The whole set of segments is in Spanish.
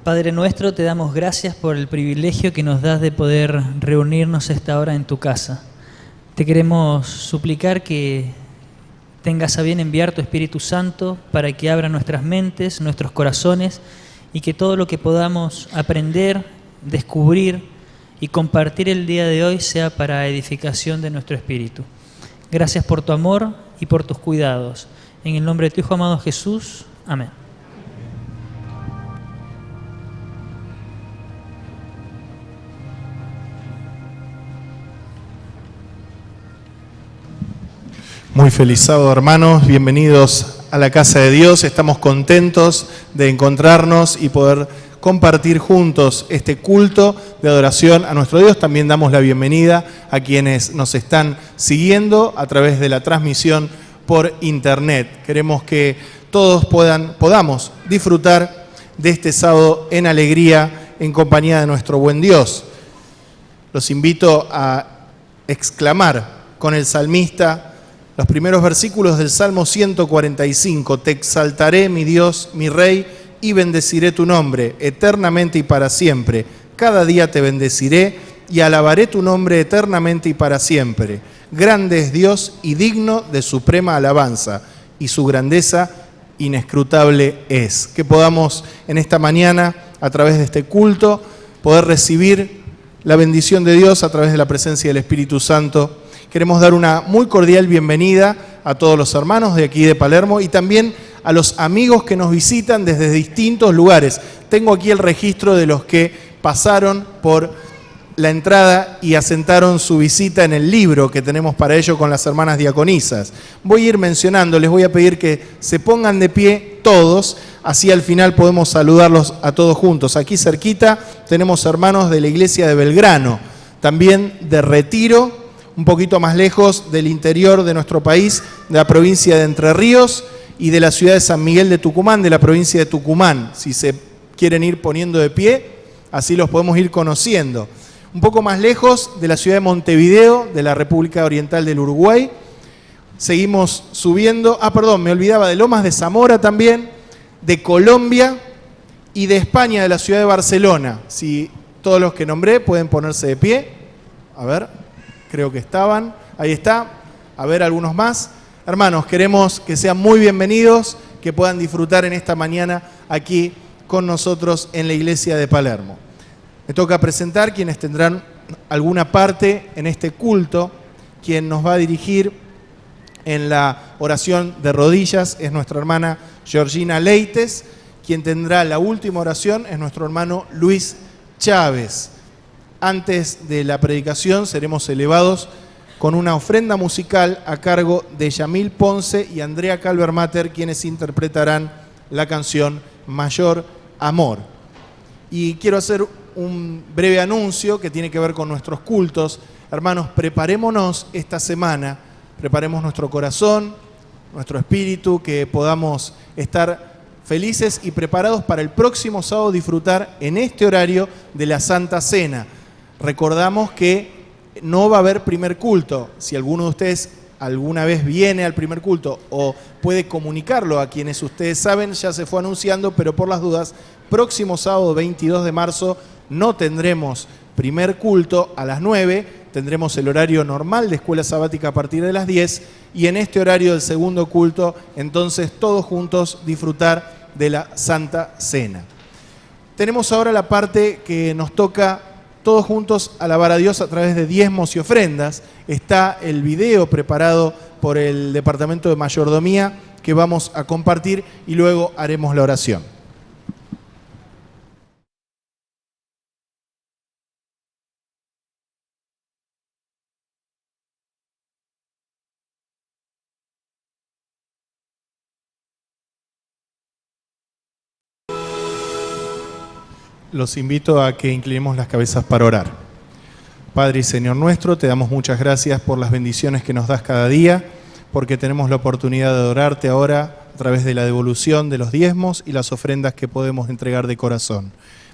Padre nuestro, te damos gracias por el privilegio que nos das de poder reunirnos a esta hora en tu casa. Te queremos suplicar que tengas a bien enviar tu Espíritu Santo para que abra nuestras mentes, nuestros corazones, y que todo lo que podamos aprender, descubrir y compartir el día de hoy sea para edificación de nuestro espíritu. Gracias por tu amor y por tus cuidados. En el nombre de tu Hijo amado Jesús. Amén. Muy feliz sábado, hermanos. Bienvenidos a la casa de Dios. Estamos contentos de encontrarnos y poder compartir juntos este culto de adoración a nuestro Dios. También damos la bienvenida a quienes nos están siguiendo a través de la transmisión por internet. Queremos que todos podamos disfrutar de este sábado en alegría, en compañía de nuestro buen Dios. Los invito a exclamar con el salmista los primeros versículos del Salmo 145. Te exaltaré, mi Dios, mi Rey, y bendeciré tu nombre eternamente y para siempre. Cada día te bendeciré y alabaré tu nombre eternamente y para siempre. Grande es Dios y digno de suprema alabanza, y su grandeza inescrutable es. Que podamos en esta mañana, a través de este culto, poder recibir la bendición de Dios a través de la presencia del Espíritu Santo. Queremos dar una muy cordial bienvenida a todos los hermanos de aquí de Palermo y también a los amigos que nos visitan desde distintos lugares. Tengo aquí el registro de los que pasaron por la entrada y asentaron su visita en el libro que tenemos para ello con las hermanas diaconisas. Voy a ir mencionando, les voy a pedir que se pongan de pie todos, así al final podemos saludarlos a todos juntos. Aquí cerquita tenemos hermanos de la iglesia de Belgrano, también de Retiro, un poquito más lejos del interior de nuestro país, de la provincia de Entre Ríos y de la ciudad de San Miguel de Tucumán, de la provincia de Tucumán. Si se quieren ir poniendo de pie, así los podemos ir conociendo. Un poco más lejos de la ciudad de Montevideo, de la República Oriental del Uruguay. Seguimos subiendo, me olvidaba de Lomas de Zamora también, de Colombia y de España, de la ciudad de Barcelona. Si todos los que nombré pueden ponerse de pie. A ver, creo que estaban. Ahí está. A ver, algunos más. Hermanos, queremos que sean muy bienvenidos, que puedan disfrutar en esta mañana aquí con nosotros en la iglesia de Palermo. Me toca presentar quienes tendrán alguna parte en este culto. Quien nos va a dirigir en la oración de rodillas es nuestra hermana Georgina Leites. Quien tendrá la última oración es nuestro hermano Luis Chávez. Antes de la predicación seremos elevados con una ofrenda musical a cargo de Yamil Ponce y Andrea Calvermater, quienes interpretarán la canción Mayor Amor. Y quiero hacer un breve anuncio que tiene que ver con nuestros cultos. Hermanos, preparémonos esta semana, preparemos nuestro corazón, nuestro espíritu, que podamos estar felices y preparados para el próximo sábado disfrutar en este horario de la Santa Cena. Recordamos que no va a haber primer culto. Si alguno de ustedes alguna vez viene al primer culto o puede comunicarlo a quienes ustedes saben, ya se fue anunciando, pero por las dudas, próximo sábado 22 de marzo no tendremos primer culto a las 9, tendremos el horario normal de escuela sabática a partir de las 10 y en este horario del segundo culto, entonces todos juntos disfrutar de la Santa Cena. Tenemos ahora la parte que nos toca todos juntos alabar a Dios a través de diezmos y ofrendas. Está el video preparado por el Departamento de Mayordomía que vamos a compartir y luego haremos la oración. Los invito a que inclinemos las cabezas para orar. Padre y Señor nuestro, te damos muchas gracias por las bendiciones que nos das cada día, porque tenemos la oportunidad de adorarte ahora a través de la devolución de los diezmos y las ofrendas que podemos entregar de corazón.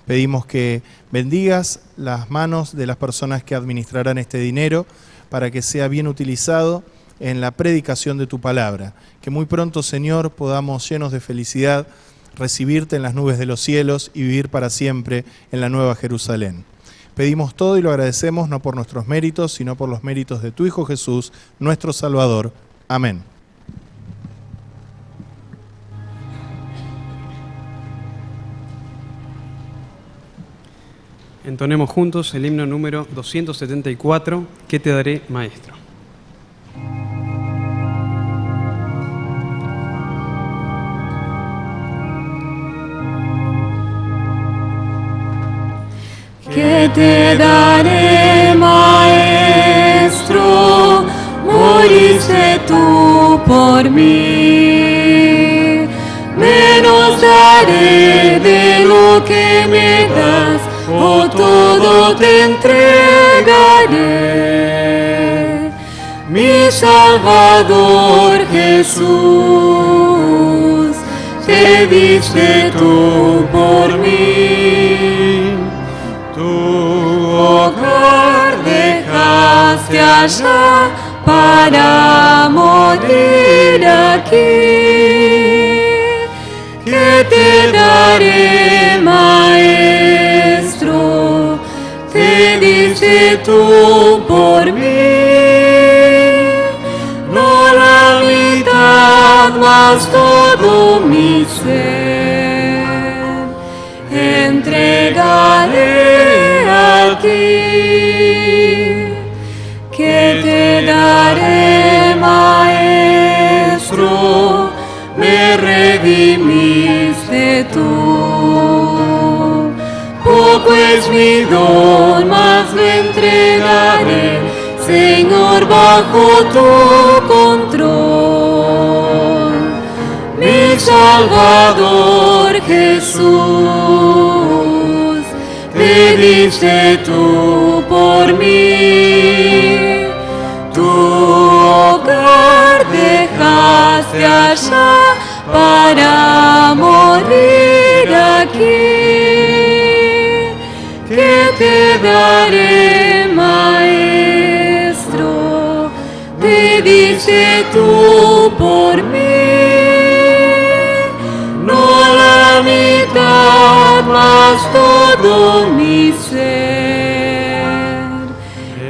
Pedimos que bendigas las manos de las personas que administrarán este dinero para que sea bien utilizado en la predicación de tu palabra. Que muy pronto, Señor, podamos, llenos de felicidad, recibirte en las nubes de los cielos y vivir para siempre en la Nueva Jerusalén. Pedimos todo y lo agradecemos no por nuestros méritos, sino por los méritos de tu Hijo Jesús, nuestro Salvador. Amén. Entonemos juntos el himno número 274, ¿Qué te daré, Maestro? ¿Qué te daré, Maestro? Moriste tú por mí. Menos daré de lo que me das, o todo te entregaré. Mi Salvador Jesús, te diste tú por mí. Tu hogar dejaste allá para morir aquí. ¿Qué te daré, Maestro? Te diste tú por mí. No la mitad, mas todo mi ser entregaré a ti. ¿Qué te daré, Maestro? Me redimiste tú. Poco es mi don, mas lo entregaré, Señor, bajo tu control. Mi Salvador Jesús, te diste tú por mí. Tu hogar dejaste allá para morir aquí. ¿Qué te daré, Maestro? Te diste tú por mí. No la mitad, mas todo mi ser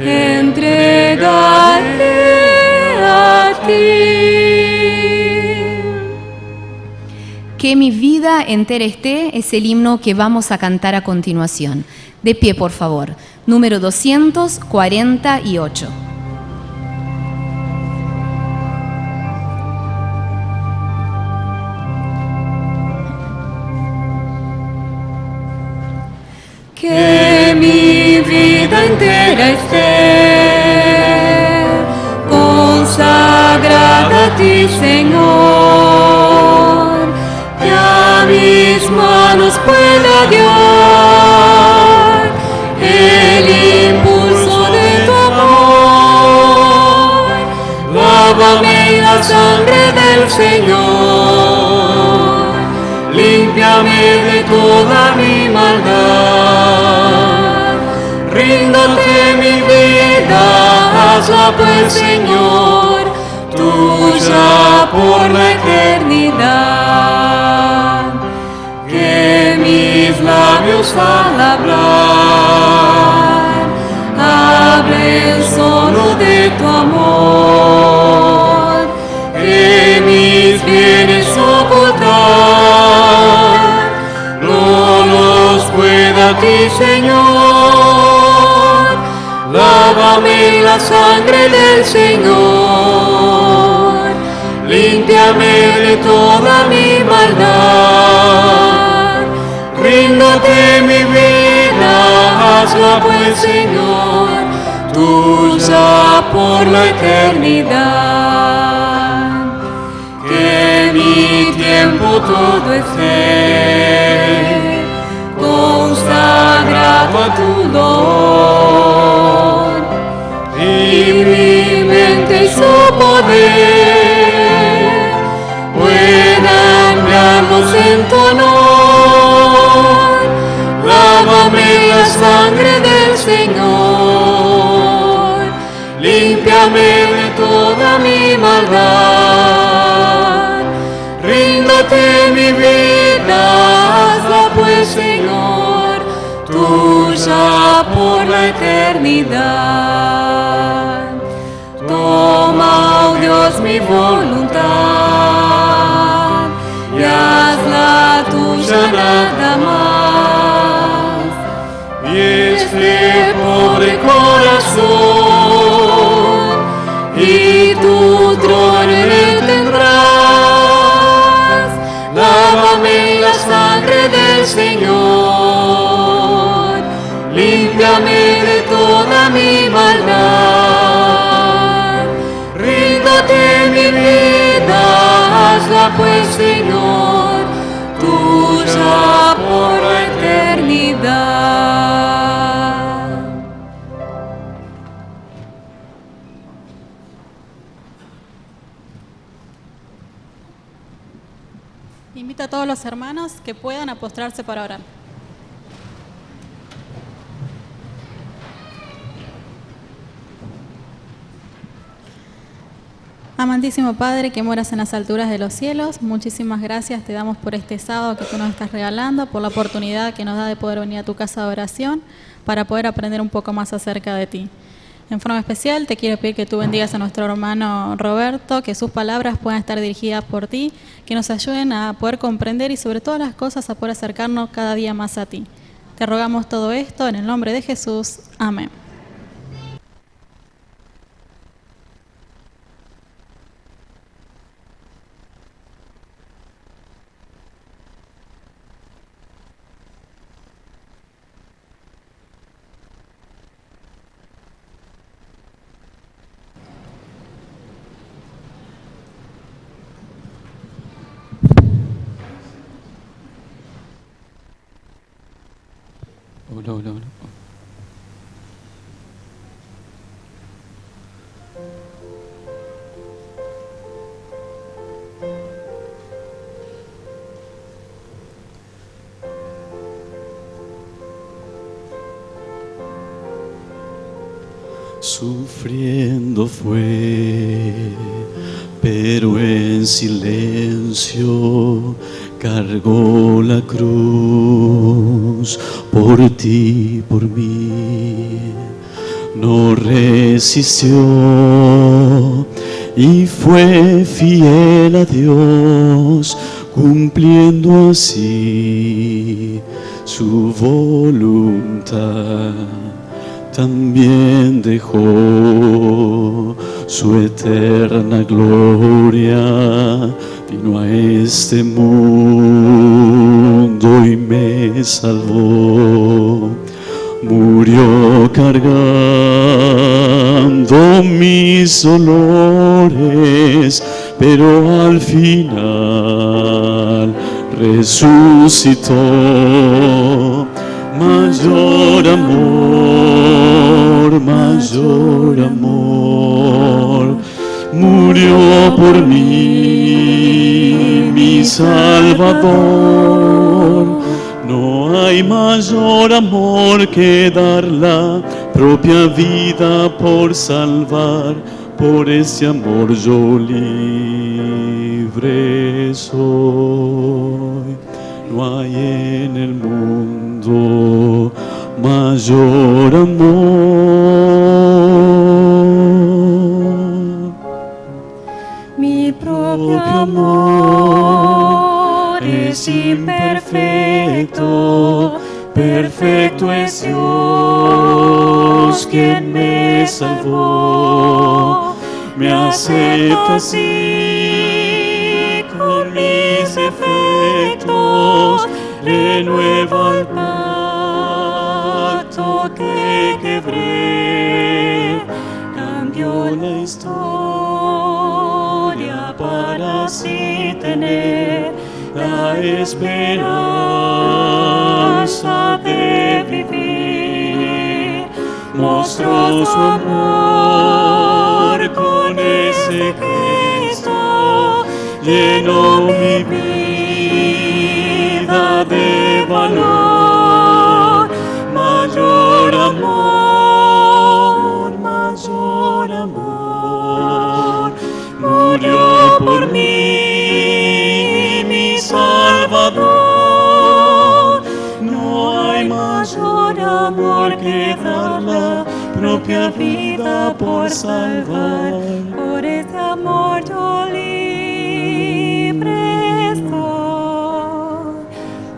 entregaré a ti. Que mi vida entera esté es el himno que vamos a cantar a continuación. De pie, por favor. Número 248. Que mi vida entera esté consagrada a ti, Señor, que a mis manos pueda guiar el impulso de tu amor. Lávame en la sangre del Señor, límpiame de toda mi maldad. Ríndote mi vida, hazla pues, Señor, tuya por la eternidad. Que mis labios al hablar hablen solo de tu amor. Que mis bienes ocultar no los pueda a ti, Señor. Lávame en la sangre del Señor, límpiame de toda mi maldad. Ríndote mi vida, hazla pues, Señor, tuya por la eternidad. Que mi tiempo todo esté consagrado a tu don, y mi mente y su poder puedan guiarnos en tu honor. Lávame en la sangre del Señor, límpiame de toda mi Ríndote mi vida, hazla pues, Señor, tuya por la eternidad. Toma, oh Dios, mi voluntad y hazla tuya nada más. Y este pobre corazón y tu trono tendrás. Lávame en la sangre del Señor, límpiame de toda mi maldad. Ríndote mi vida, hazla pues, Señor, tuya por la eternidad. Invito a todos los hermanos que puedan a postrarse para orar. Amantísimo Padre, que moras en las alturas de los cielos, muchísimas gracias te damos por este sábado que tú nos estás regalando, por la oportunidad que nos da de poder venir a tu casa de oración para poder aprender un poco más acerca de ti. En forma especial te quiero pedir que tú bendigas a nuestro hermano Roberto, que sus palabras puedan estar dirigidas por ti, que nos ayuden a poder comprender y sobre todas las cosas a poder acercarnos cada día más a ti. Te rogamos todo esto en el nombre de Jesús. Amén. Hola, hola, hola. Sufriendo fue, pero en silencio cargó la cruz por ti, por mí. No resistió y fue fiel a Dios, cumpliendo así su voluntad. También dejó su eterna gloria, vino a este mundo y me salvó. Murió cargando mis dolores, pero al final resucitó. Mayor amor, mayor amor, murió por mí, mi Salvador. No hay mayor amor que dar la propia vida por salvar. Por ese amor yo libre soy. No hay en el mundo mayor amor. Mi propio amor es imperfecto, perfecto es Dios quien me salvó. Me acepta así con mis defectos, renueva el pacto que quebré, cambió la historia para así tener la esperanza de vivir. Mostró su amor con ese gesto, llenó mi vida de valor. Mayor amor, mayor amor, murió por mí, mi que dar la propia vida por salvar. Por ese amor yo libre estoy.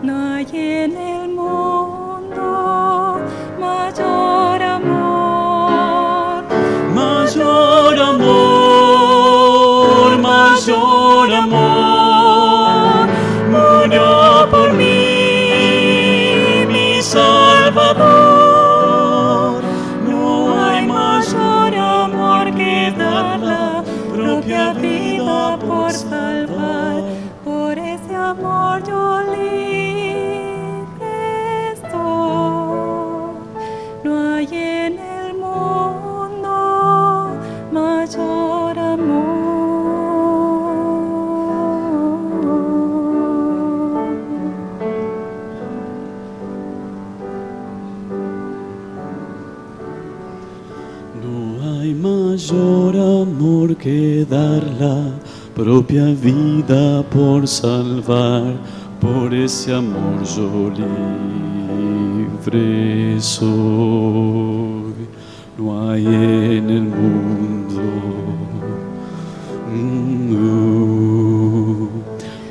No hay en el mundo mayor amor. Mayor amor, mayor amor, murió por mí, mi Salvador. No hay mayor amor que dar la propia vida por salvar. Por ese amor yo libre estoy. No hay en el mundo mayor amor. No hay mayor amor que dar la propia vida por salvar. Por ese amor yo libre soy. No hay en el mundo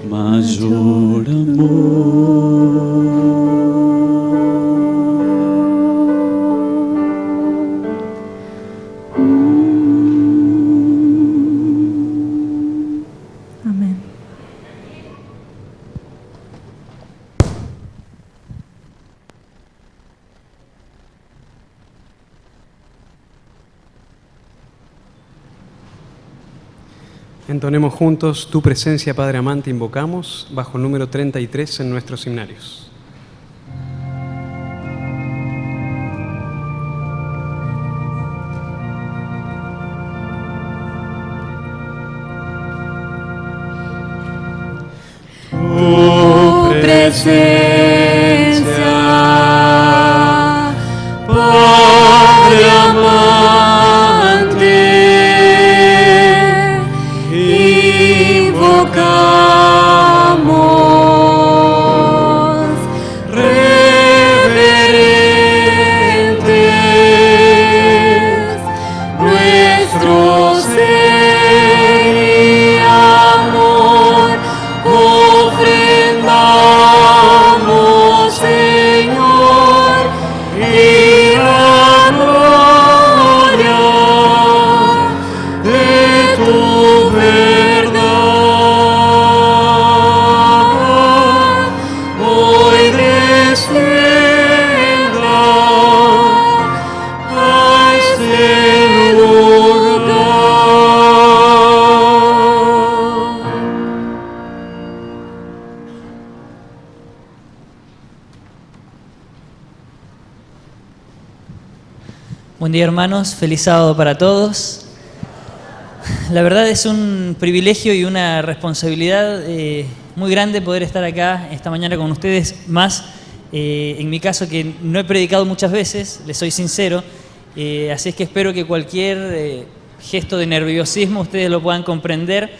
mayor amor. Amén. Entonemos juntos Tu presencia, Padre amante, invocamos, bajo el número 33 en nuestros himnarios. Tu presencia, Padre amante, invocamos, reverentes, nuestro ser y amor ofrendamos, Señor, y la gloria de tu verdad hoy descienda a este lugar. Buen día, hermanos, feliz sábado para todos. La verdad es un privilegio y una responsabilidad muy grande poder estar acá esta mañana con ustedes, más en mi caso que no he predicado muchas veces, les soy sincero, así es que espero que cualquier gesto de nerviosismo ustedes lo puedan comprender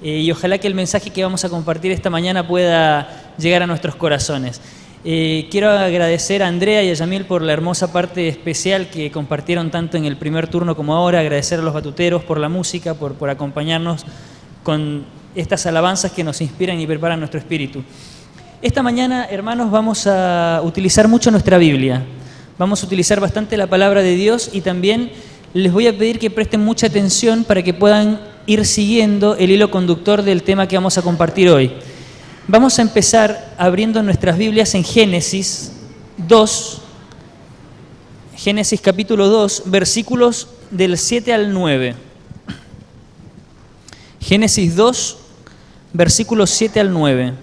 y ojalá que el mensaje que vamos a compartir esta mañana pueda llegar a nuestros corazones. Quiero agradecer a Andrea y a Yamil por la hermosa parte especial que compartieron tanto en el primer turno como ahora, agradecer a los batuteros por la música, por acompañarnos con estas alabanzas que nos inspiran y preparan nuestro espíritu. Esta mañana, hermanos, vamos a utilizar mucho nuestra Biblia, vamos a utilizar bastante la palabra de Dios y también les voy a pedir que presten mucha atención para que puedan ir siguiendo el hilo conductor del tema que vamos a compartir hoy. Vamos a empezar abriendo nuestras Biblias en Génesis 2, Génesis capítulo 2, versículos del 7 al 9. Génesis 2, versículos 7 al 9.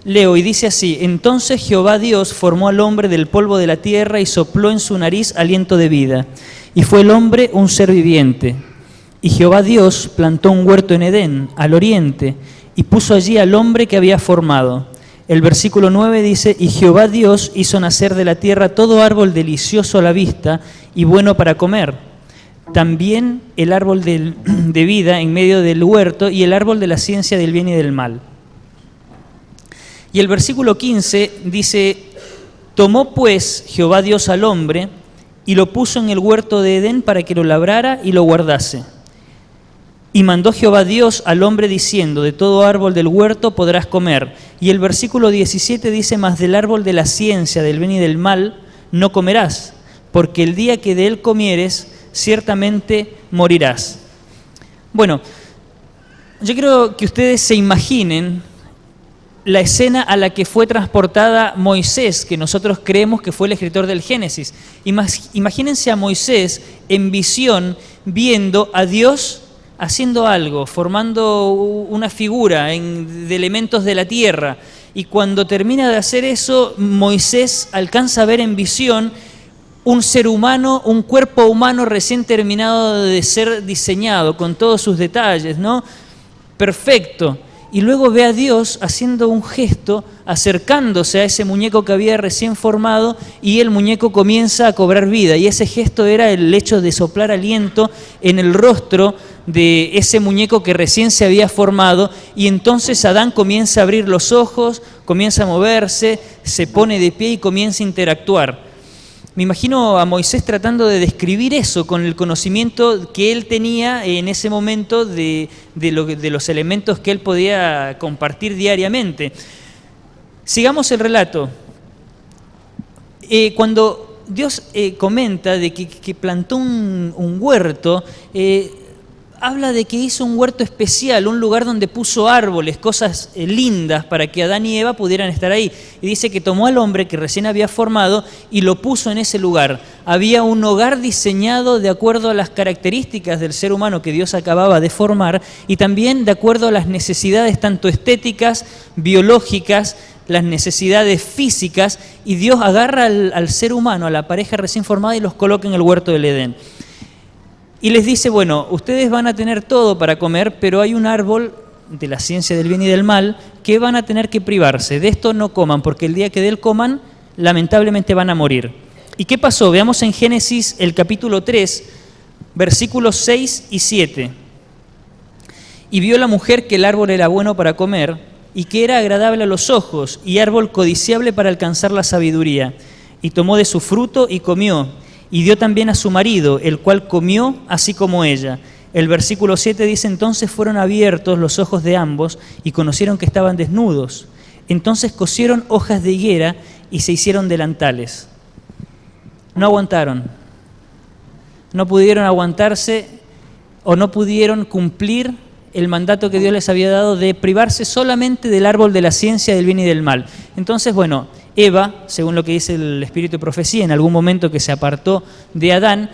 Leo y dice así: Entonces Jehová Dios formó al hombre del polvo de la tierra y sopló en su nariz aliento de vida, y fue el hombre un ser viviente. Y Jehová Dios plantó un huerto en Edén, al oriente, y puso allí al hombre que había formado. El versículo 9 dice: Y Jehová Dios hizo nacer de la tierra todo árbol delicioso a la vista y bueno para comer. También el árbol de vida en medio del huerto y el árbol de la ciencia del bien y del mal. Y el versículo 15 dice: Tomó pues Jehová Dios al hombre y lo puso en el huerto de Edén para que lo labrara y lo guardase. Y mandó Jehová Dios al hombre diciendo, de todo árbol del huerto podrás comer. Y el versículo 17 dice, mas del árbol de la ciencia, del bien y del mal, no comerás, porque el día que de él comieres, ciertamente morirás. Bueno, yo quiero que ustedes se imaginen la escena a la que fue transportada Moisés, que nosotros creemos que fue el escritor del Génesis. Imagínense a Moisés en visión, viendo a Dios haciendo algo, formando una figura de elementos de la tierra. Y cuando termina de hacer eso, Moisés alcanza a ver en visión un ser humano, un cuerpo humano recién terminado de ser diseñado, con todos sus detalles, ¿no? Perfecto. Y luego ve a Dios haciendo un gesto, acercándose a ese muñeco que había recién formado, y el muñeco comienza a cobrar vida. Y ese gesto era el hecho de soplar aliento en el rostro de ese muñeco que recién se había formado, y entonces Adán comienza a abrir los ojos, comienza a moverse, se pone de pie y comienza a interactuar. Me imagino a Moisés tratando de describir eso con el conocimiento que él tenía en ese momento de los elementos que él podía compartir diariamente. Sigamos el relato. Cuando Dios comenta de que plantó un huerto, habla de que hizo un huerto especial, un lugar donde puso árboles, cosas lindas para que Adán y Eva pudieran estar ahí. Y dice que tomó al hombre que recién había formado y lo puso en ese lugar. Había un hogar diseñado de acuerdo a las características del ser humano que Dios acababa de formar y también de acuerdo a las necesidades tanto estéticas, biológicas, las necesidades físicas, y Dios agarra al ser humano, a la pareja recién formada, y los coloca en el huerto del Edén. Y les dice, bueno, ustedes van a tener todo para comer, pero hay un árbol de la ciencia del bien y del mal que van a tener que privarse. De esto no coman, porque el día que de él coman, lamentablemente van a morir. ¿Y qué pasó? Veamos en Génesis el capítulo 3, versículos 6 y 7. Y vio la mujer que el árbol era bueno para comer, y que era agradable a los ojos, y árbol codiciable para alcanzar la sabiduría. Y tomó de su fruto y comió. Y dio también a su marido, el cual comió así como ella. El versículo 7 dice, entonces fueron abiertos los ojos de ambos y conocieron que estaban desnudos. Entonces cosieron hojas de higuera y se hicieron delantales. No aguantaron. No pudieron aguantarse o no pudieron cumplir el mandato que Dios les había dado de privarse solamente del árbol de la ciencia del bien y del mal. Entonces, bueno, Eva, según lo que dice el espíritu de profecía, en algún momento que se apartó de Adán,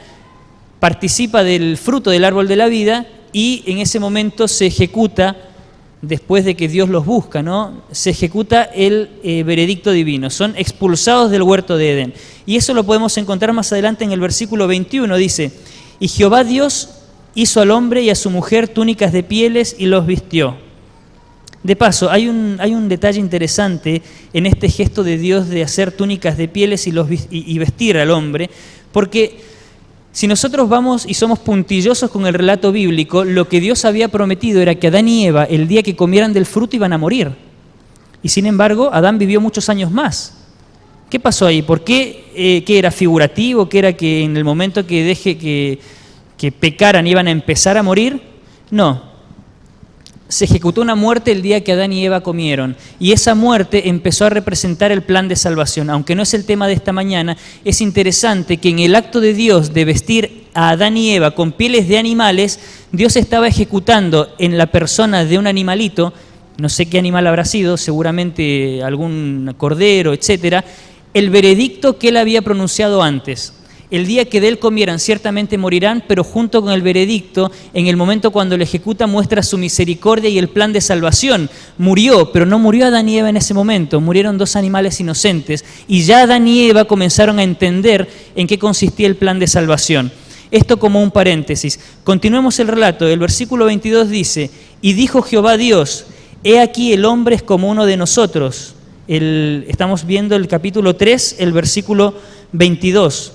participa del fruto del árbol de la vida y en ese momento se ejecuta, después de que Dios los busca, ¿no? Se ejecuta el veredicto divino. Son expulsados del huerto de Edén. Y eso lo podemos encontrar más adelante en el versículo 21, dice, y Jehová Dios hizo al hombre y a su mujer túnicas de pieles y los vistió. De paso, hay un detalle interesante en este gesto de Dios de hacer túnicas de pieles y vestir al hombre, porque si nosotros vamos y somos puntillosos con el relato bíblico, lo que Dios había prometido era que Adán y Eva, el día que comieran del fruto, iban a morir. Y sin embargo, Adán vivió muchos años más. ¿Qué pasó ahí? ¿Por qué? ¿Qué era figurativo? ¿Qué era que en el momento que deje que pecaran iban a empezar a morir? No. Se ejecutó una muerte el día que Adán y Eva comieron, y esa muerte empezó a representar el plan de salvación. Aunque no es el tema de esta mañana, es interesante que en el acto de Dios de vestir a Adán y Eva con pieles de animales, Dios estaba ejecutando en la persona de un animalito, no sé qué animal habrá sido, seguramente algún cordero, etcétera, el veredicto que él había pronunciado antes. El día que de él comieran ciertamente morirán, pero junto con el veredicto, en el momento cuando lo ejecuta, muestra su misericordia y el plan de salvación. Murió, pero no murió Adán y Eva en ese momento, murieron dos animales inocentes, y ya Adán y Eva comenzaron a entender en qué consistía el plan de salvación. Esto como un paréntesis. Continuemos el relato. El versículo 22 dice, y dijo Jehová Dios, he aquí el hombre es como uno de nosotros. Estamos viendo el capítulo 3, el versículo 22.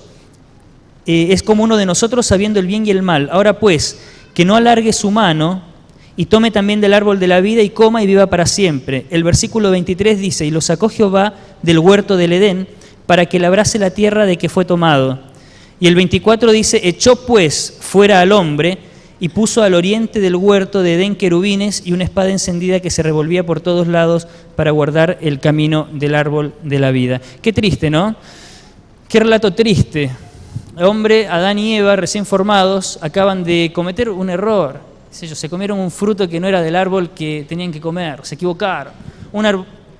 Es como uno de nosotros sabiendo el bien y el mal. Ahora pues, que no alargue su mano y tome también del árbol de la vida y coma y viva para siempre. El versículo 23 dice, y lo sacó Jehová del huerto del Edén para que labrase la tierra de que fue tomado. Y el 24 dice, echó pues fuera al hombre y puso al oriente del huerto de Edén querubines y una espada encendida que se revolvía por todos lados para guardar el camino del árbol de la vida. Qué triste, ¿no? Qué relato triste. El hombre, Adán y Eva, recién formados, acaban de cometer un error. Se comieron un fruto que no era del árbol que tenían que comer, se equivocaron.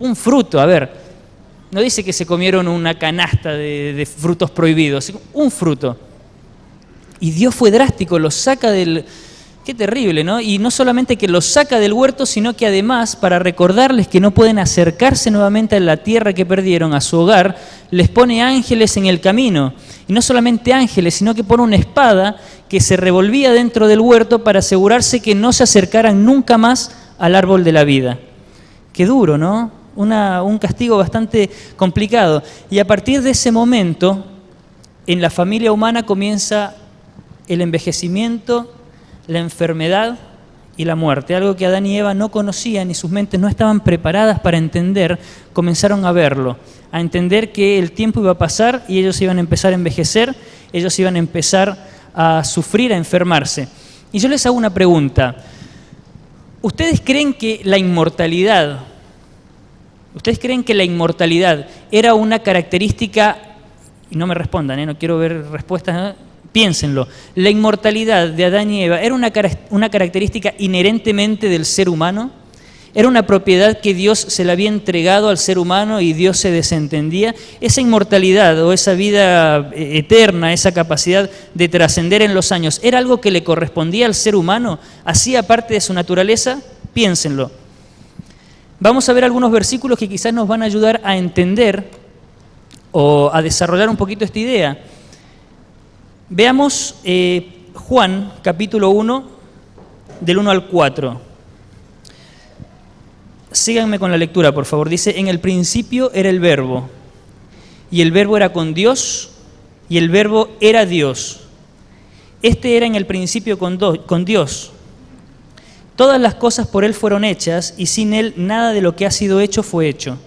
Un fruto, a ver, no dice que se comieron una canasta de frutos prohibidos, un fruto. Y Dios fue drástico, los saca del... Qué terrible, ¿no? Y no solamente que los saca del huerto, sino que además, para recordarles que no pueden acercarse nuevamente a la tierra que perdieron, a su hogar, les pone ángeles en el camino. Y no solamente ángeles, sino que pone una espada que se revolvía dentro del huerto para asegurarse que no se acercaran nunca más al árbol de la vida. Qué duro, ¿no? Un castigo bastante complicado. Y a partir de ese momento, en la familia humana comienza el envejecimiento, la enfermedad y la muerte, algo que Adán y Eva no conocían y sus mentes no estaban preparadas para entender, comenzaron a verlo, a entender que el tiempo iba a pasar y ellos iban a empezar a envejecer, ellos iban a empezar a sufrir, a enfermarse. Y yo les hago una pregunta. ¿Ustedes creen que la inmortalidad era una característica, y no me respondan, no quiero ver respuestas, piénsenlo, la inmortalidad de Adán y Eva era una característica inherentemente del ser humano? ¿Era una propiedad que Dios se le había entregado al ser humano y Dios se desentendía? ¿Esa inmortalidad o esa vida eterna, esa capacidad de trascender en los años, era algo que le correspondía al ser humano? ¿Hacía parte de su naturaleza? Piénsenlo. Vamos a ver algunos versículos que quizás nos van a ayudar a entender o a desarrollar un poquito esta idea. Veamos Juan, capítulo 1, del 1 al 4. Síganme con la lectura, por favor. Dice, en el principio era el Verbo, y el Verbo era con Dios, y el Verbo era Dios. Este era en el principio con Dios. Todas las cosas por Él fueron hechas, y sin Él nada de lo que ha sido hecho fue hecho.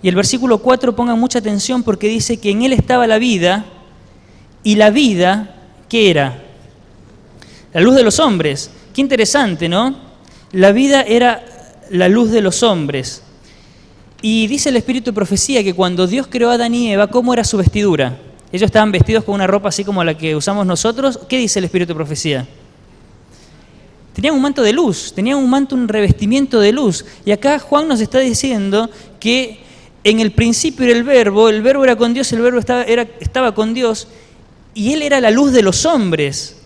Y el versículo 4, pongan mucha atención porque dice que en Él estaba la vida, y la vida, ¿qué era? La luz de los hombres. Qué interesante, ¿no? La vida era la luz de los hombres. Y dice el Espíritu de Profecía que cuando Dios creó a Adán y Eva, ¿cómo era su vestidura? Ellos estaban vestidos con una ropa así como la que usamos nosotros. ¿Qué dice el Espíritu de Profecía? Tenían un manto de luz, tenían un manto, un revestimiento de luz. Y acá Juan nos está diciendo que en el principio era el Verbo era con Dios, el Verbo estaba con Dios, y Él era la luz de los hombres.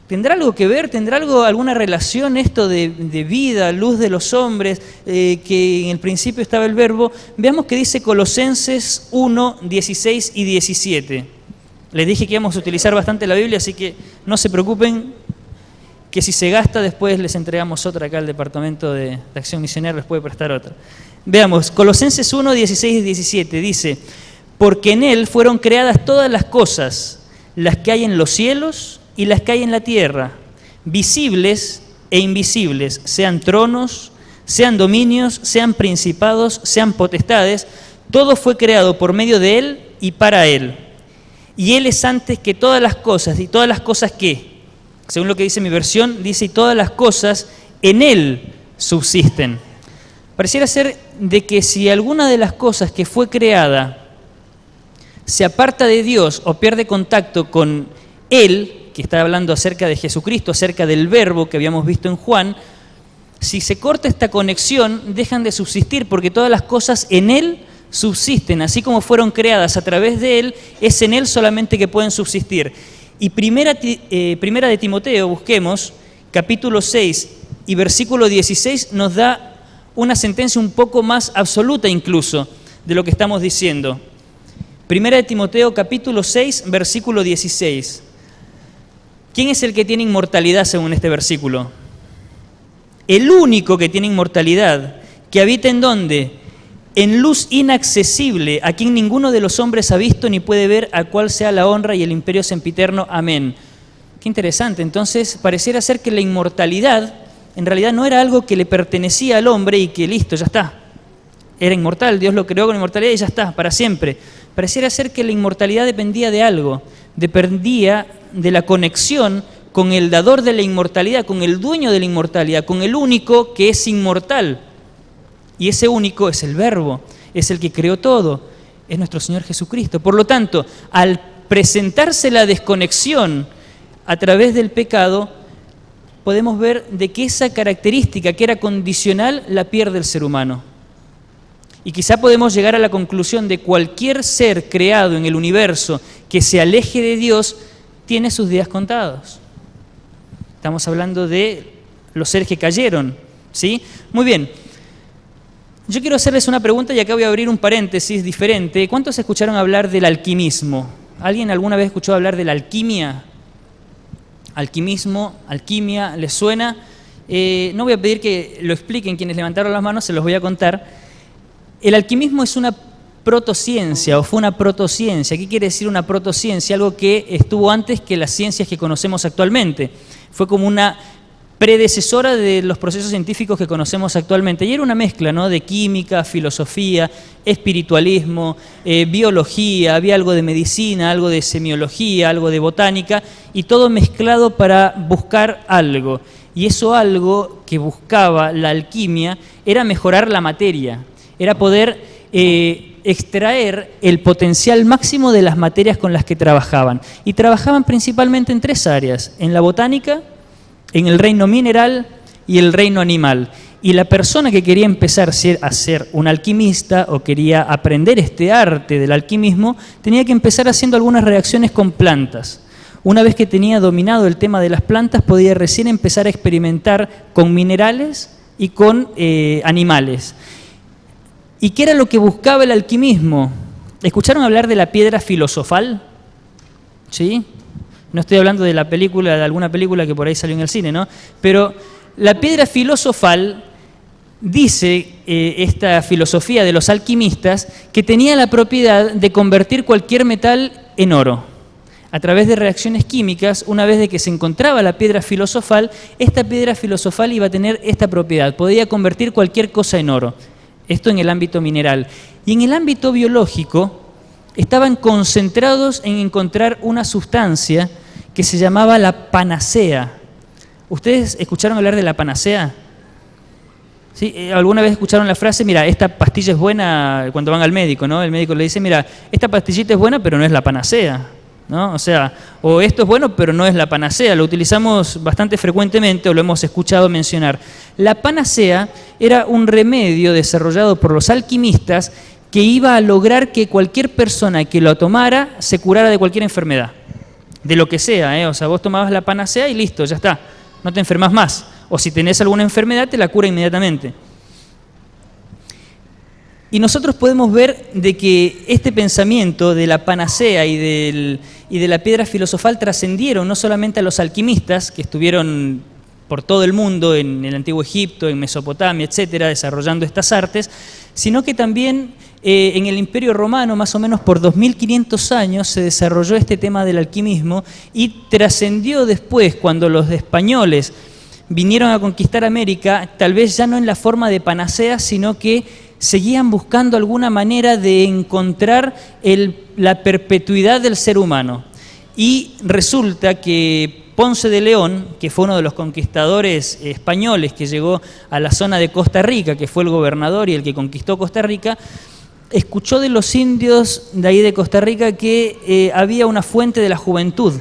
¿Tendrá algo que ver? ¿Tendrá alguna relación esto de vida, luz de los hombres, que en el principio estaba el Verbo? Veamos que dice Colosenses 1, 16 y 17. Les dije que íbamos a utilizar bastante la Biblia, así que no se preocupen, que si se gasta después les entregamos otra acá al Departamento de Acción Misionera, les puede prestar otra. Veamos, Colosenses 1, 16 y 17 dice, porque en Él fueron creadas todas las cosas, las que hay en los cielos y las que hay en la tierra, visibles e invisibles, sean tronos, sean dominios, sean principados, sean potestades, todo fue creado por medio de Él y para Él. Y Él es antes que todas las cosas, y todas las cosas que, según lo que dice mi versión, dice, y todas las cosas en Él subsisten. Pareciera ser de que si alguna de las cosas que fue creada se aparta de Dios o pierde contacto con Él, que está hablando acerca de Jesucristo, acerca del Verbo que habíamos visto en Juan, si se corta esta conexión, dejan de subsistir, porque todas las cosas en Él subsisten, así como fueron creadas a través de Él, es en Él solamente que pueden subsistir. Y primera de Timoteo, busquemos, capítulo 6 y versículo 16, nos da una sentencia un poco más absoluta incluso de lo que estamos diciendo. Primera de Timoteo, capítulo 6, versículo 16. ¿Quién es el que tiene inmortalidad según este versículo? El único que tiene inmortalidad, que habita ¿en dónde? En luz inaccesible, a quien ninguno de los hombres ha visto ni puede ver, a cual sea la honra y el imperio sempiterno. Amén. Qué interesante. Entonces, pareciera ser que la inmortalidad en realidad no era algo que le pertenecía al hombre y que listo, ya está. era inmortal, Dios lo creó con inmortalidad y ya está, para siempre. Pareciera ser que la inmortalidad dependía de algo, dependía de la conexión con el dador de la inmortalidad, con el dueño de la inmortalidad, con el único que es inmortal. Y ese único es el Verbo, es el que creó todo, es nuestro Señor Jesucristo. Por lo tanto, al presentarse la desconexión a través del pecado, podemos ver de que esa característica que era condicional la pierde el ser humano. Y quizá podemos llegar a la conclusión de cualquier ser creado en el universo que se aleje de Dios tiene sus días contados. Estamos hablando de los seres que cayeron, ¿sí? Muy bien. Yo quiero hacerles una pregunta y acá voy a abrir un paréntesis diferente. ¿Cuántos escucharon hablar del alquimismo? ¿Alguien alguna vez escuchó hablar de la alquimia? Alquimismo, alquimia, ¿les suena? No voy a pedir que lo expliquen quienes levantaron las manos, se los voy a contar. El alquimismo es una protociencia o fue una protociencia. ¿Qué quiere decir una protociencia? Algo que estuvo antes que las ciencias que conocemos actualmente. Fue como una predecesora de los procesos científicos que conocemos actualmente. Y era una mezcla, ¿no?, de química, filosofía, espiritualismo, biología, había algo de medicina, algo de semiología, algo de botánica, y todo mezclado para buscar algo. Y eso algo que buscaba la alquimia era mejorar la materia, era poder extraer el potencial máximo de las materias con las que trabajaban. Y trabajaban principalmente en tres áreas: en la botánica, en el reino mineral y el reino animal. Y la persona que quería empezar a ser un alquimista o quería aprender este arte del alquimismo, tenía que empezar haciendo algunas reacciones con plantas. Una vez que tenía dominado el tema de las plantas, podía recién empezar a experimentar con minerales y con animales. ¿Y qué era lo que buscaba el alquimismo? ¿Escucharon hablar de la piedra filosofal? ¿Sí? No estoy hablando de la película, de alguna película que por ahí salió en el cine, ¿no? Pero la piedra filosofal, dice esta filosofía de los alquimistas, que tenía la propiedad de convertir cualquier metal en oro. A través de reacciones químicas, una vez de que se encontraba la piedra filosofal, esta piedra filosofal iba a tener esta propiedad, podía convertir cualquier cosa en oro. Esto en el ámbito mineral. Y en el ámbito biológico, estaban concentrados en encontrar una sustancia que se llamaba la panacea. ¿Ustedes escucharon hablar de la panacea? ¿Sí? ¿Alguna vez escucharon la frase, mira, esta pastilla es buena, cuando van al médico, ¿no? El médico le dice, mira, esta pastillita es buena, pero no es la panacea, ¿no? O sea, o esto es bueno, pero no es la panacea. Lo utilizamos bastante frecuentemente o lo hemos escuchado mencionar. La panacea era un remedio desarrollado por los alquimistas que iba a lograr que cualquier persona que lo tomara se curara de cualquier enfermedad. De lo que sea, ¿eh? O sea, vos tomabas la panacea y listo, ya está, no te enfermas más. O si tenés alguna enfermedad, te la cura inmediatamente. Y nosotros podemos ver de que este pensamiento de la panacea y de la piedra filosofal trascendieron no solamente a los alquimistas, que estuvieron por todo el mundo, en el Antiguo Egipto, en Mesopotamia, etcétera, desarrollando estas artes, sino que también en el Imperio Romano, más o menos por 2500 años, se desarrolló este tema del alquimismo y trascendió después, cuando los españoles vinieron a conquistar América, tal vez ya no en la forma de panacea, sino que seguían buscando alguna manera de encontrar la perpetuidad del ser humano. Y resulta que Ponce de León, que fue uno de los conquistadores españoles que llegó a la zona de Costa Rica, que fue el gobernador y el que conquistó Costa Rica, escuchó de los indios de ahí de Costa Rica que había una fuente de la juventud.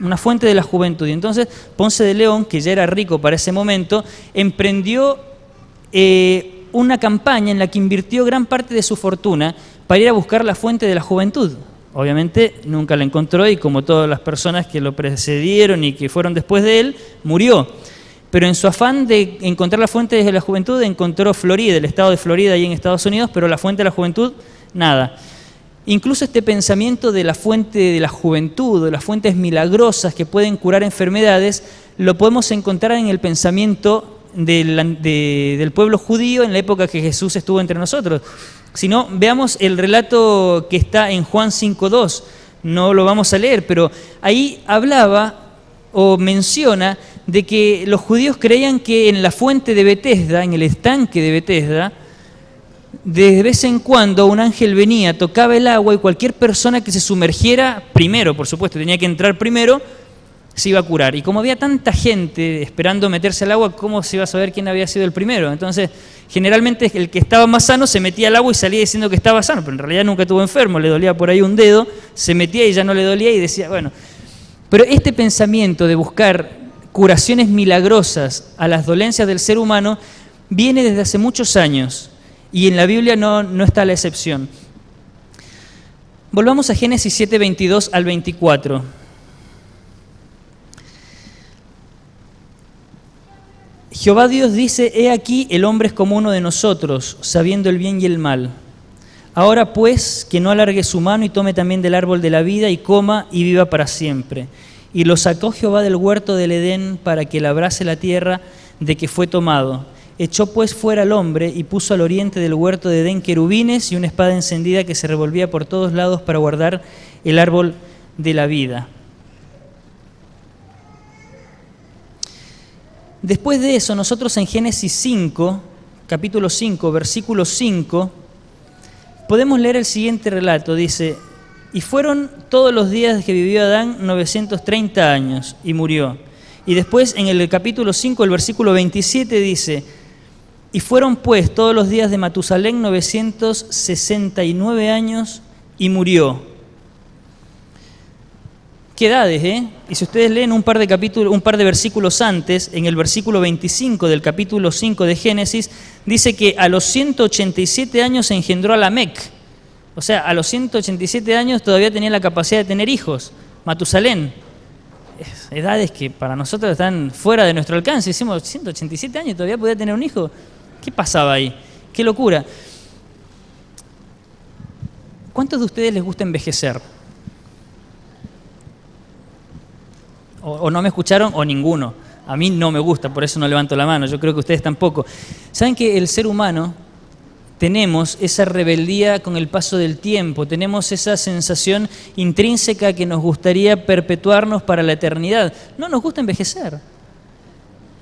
Una fuente de la juventud. Y entonces Ponce de León, que ya era rico para ese momento, emprendió una campaña en la que invirtió gran parte de su fortuna para ir a buscar la fuente de la juventud. Obviamente nunca la encontró y, como todas las personas que lo precedieron y que fueron después de él, murió. Pero en su afán de encontrar la fuente de la juventud, encontró Florida, el estado de Florida ahí en Estados Unidos, pero la fuente de la juventud, nada. Incluso este pensamiento de la fuente de la juventud, de las fuentes milagrosas que pueden curar enfermedades, lo podemos encontrar en el pensamiento del pueblo judío en la época que Jesús estuvo entre nosotros. Si no, veamos el relato que está en Juan 5:2, no lo vamos a leer, pero ahí hablaba o menciona de que los judíos creían que en la fuente de Betesda, en el estanque de Betesda, de vez en cuando un ángel venía, tocaba el agua y cualquier persona que se sumergiera primero, por supuesto, tenía que entrar primero, se iba a curar. Y como había tanta gente esperando meterse al agua, ¿cómo se iba a saber quién había sido el primero? Entonces, generalmente el que estaba más sano se metía al agua y salía diciendo que estaba sano, pero en realidad nunca estuvo enfermo, le dolía por ahí un dedo, se metía y ya no le dolía y decía, bueno. Pero este pensamiento de buscar curaciones milagrosas a las dolencias del ser humano viene desde hace muchos años y en la Biblia no está la excepción. Volvamos a Génesis 7, 22 al 24. Jehová Dios dice, he aquí el hombre es como uno de nosotros, sabiendo el bien y el mal. Ahora pues, que no alargue su mano y tome también del árbol de la vida y coma y viva para siempre. Y lo sacó Jehová del huerto del Edén para que labrase la tierra de que fue tomado. Echó pues fuera al hombre y puso al oriente del huerto de Edén querubines y una espada encendida que se revolvía por todos lados para guardar el árbol de la vida. Después de eso, nosotros en Génesis 5, capítulo 5, versículo 5, podemos leer el siguiente relato. Dice, y fueron todos los días que vivió Adán 930 años y murió. Y después en el capítulo 5, el versículo 27 dice, y fueron pues todos los días de Matusalén 969 años y murió. ¿Qué edades, eh? Y si ustedes leen un par de versículos antes, en el versículo 25 del capítulo 5 de Génesis, dice que a los 187 años se engendró a Lamec. O sea, a los 187 años todavía tenía la capacidad de tener hijos. Matusalén. Edades que para nosotros están fuera de nuestro alcance. Decimos, 187 años y todavía podía tener un hijo. ¿Qué pasaba ahí? ¡Qué locura! ¿Cuántos de ustedes les gusta envejecer? O no me escucharon o ninguno. A mí no me gusta, por eso no levanto la mano. Yo creo que ustedes tampoco. ¿Saben que el ser humano tenemos esa rebeldía con el paso del tiempo? Tenemos esa sensación intrínseca que nos gustaría perpetuarnos para la eternidad. No nos gusta envejecer.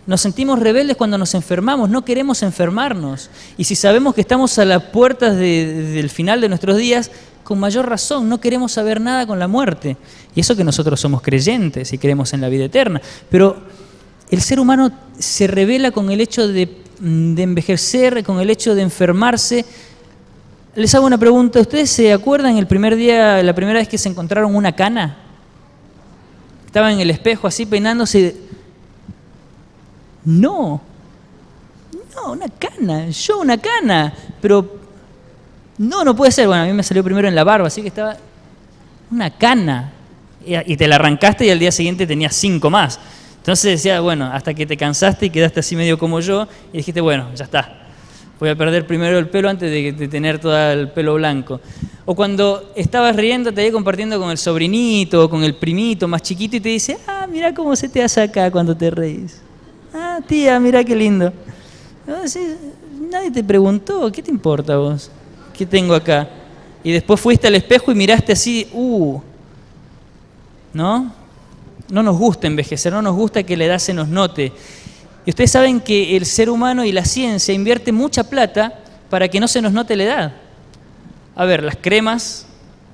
Nos sentimos rebeldes cuando nos enfermamos, no queremos enfermarnos. Y si sabemos que estamos a las puertas del final de nuestros días, con mayor razón, no queremos saber nada con la muerte. Y eso que nosotros somos creyentes y creemos en la vida eterna. Pero el ser humano se rebela con el hecho de envejecer, con el hecho de enfermarse. Les hago una pregunta. ¿Ustedes se acuerdan la primera vez que se encontraron una cana? Estaban en el espejo así peinándose. No, una cana. Yo una cana. Pero no puede ser. Bueno, a mí me salió primero en la barba, así que estaba una cana. Y te la arrancaste y al día siguiente tenías 5 más. Entonces decía, bueno, hasta que te cansaste y quedaste así medio como yo, y dijiste, bueno, ya está. Voy a perder primero el pelo antes de tener todo el pelo blanco. O cuando estabas riendo, te ibas compartiendo con el sobrinito o con el primito más chiquito y te dice, mira cómo se te hace acá cuando te reís. Tía, mira qué lindo. Nadie te preguntó, ¿qué te importa a vos? ¿Qué tengo acá? Y después fuiste al espejo y miraste así, ¿no? No nos gusta envejecer, no nos gusta que la edad se nos note. Y ustedes saben que el ser humano y la ciencia invierte mucha plata para que no se nos note la edad. A ver, las cremas,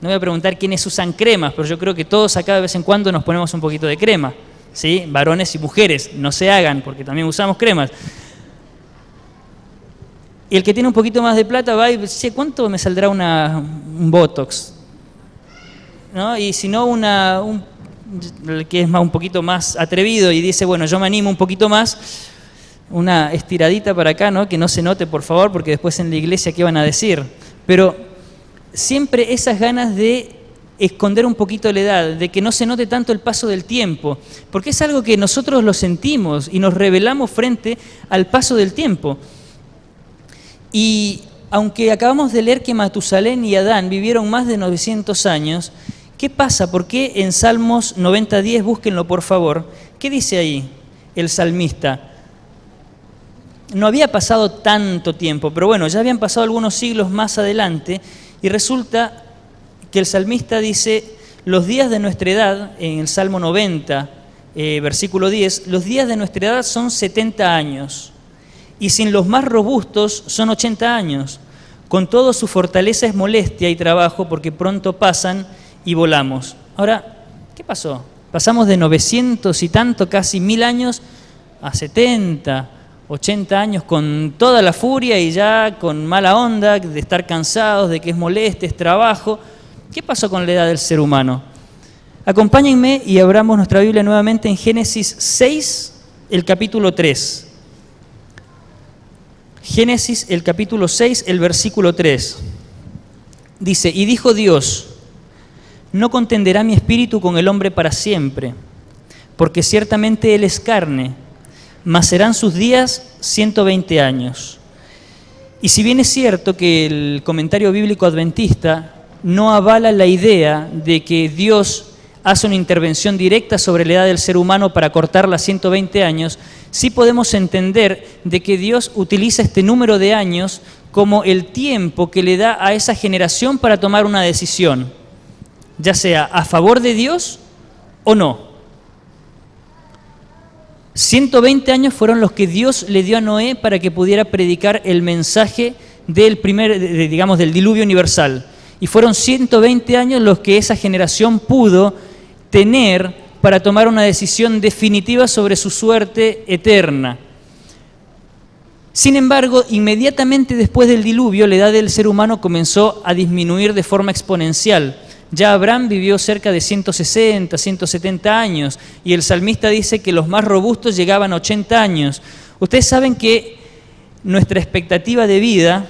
no voy a preguntar quiénes usan cremas, pero yo creo que todos acá de vez en cuando nos ponemos un poquito de crema, ¿sí? Varones y mujeres, no se hagan, porque también usamos cremas. Y el que tiene un poquito más de plata va y dice, ¿cuánto me saldrá un Botox? ¿No? Y si no, el que es un poquito más atrevido y dice, bueno, yo me animo un poquito más, una estiradita para acá, ¿no? Que no se note, por favor, porque después en la iglesia, ¿qué van a decir? Pero siempre esas ganas de esconder un poquito la edad, de que no se note tanto el paso del tiempo, porque es algo que nosotros lo sentimos y nos rebelamos frente al paso del tiempo. Y aunque acabamos de leer que Matusalén y Adán vivieron más de 900 años, ¿qué pasa? ¿Por qué en Salmos 90:10, búsquenlo por favor? ¿Qué dice ahí el salmista? No había pasado tanto tiempo, pero bueno, ya habían pasado algunos siglos más adelante y resulta que el salmista dice, los días de nuestra edad, en el Salmo 90, versículo 10, los días de nuestra edad son 70 años y sin los más robustos son 80 años. Con todo, su fortaleza es molestia y trabajo, porque pronto pasan y volamos. Ahora, ¿qué pasó? Pasamos de 900 y tanto, casi 1000 años, a 70, 80 años con toda la furia y ya con mala onda, de estar cansados, de que es molestia, es trabajo. ¿Qué pasó con la edad del ser humano? Acompáñenme y abramos nuestra Biblia nuevamente en Génesis 6, el capítulo 3. Génesis, el capítulo 6, el versículo 3. Dice, y dijo Dios, no contenderá mi espíritu con el hombre para siempre, porque ciertamente él es carne, mas serán sus días 120 años. Y si bien es cierto que el comentario bíblico adventista no avala la idea de que Dios hace una intervención directa sobre la edad del ser humano para cortarla a 120 años, sí podemos entender de que Dios utiliza este número de años como el tiempo que le da a esa generación para tomar una decisión, ya sea a favor de Dios o no. 120 años fueron los que Dios le dio a Noé para que pudiera predicar el mensaje del del diluvio universal. Y fueron 120 años los que esa generación pudo tener para tomar una decisión definitiva sobre su suerte eterna. Sin embargo, inmediatamente después del diluvio, la edad del ser humano comenzó a disminuir de forma exponencial. Ya Abraham vivió cerca de 160, 170 años, y el salmista dice que los más robustos llegaban a 80 años. Ustedes saben que nuestra expectativa de vida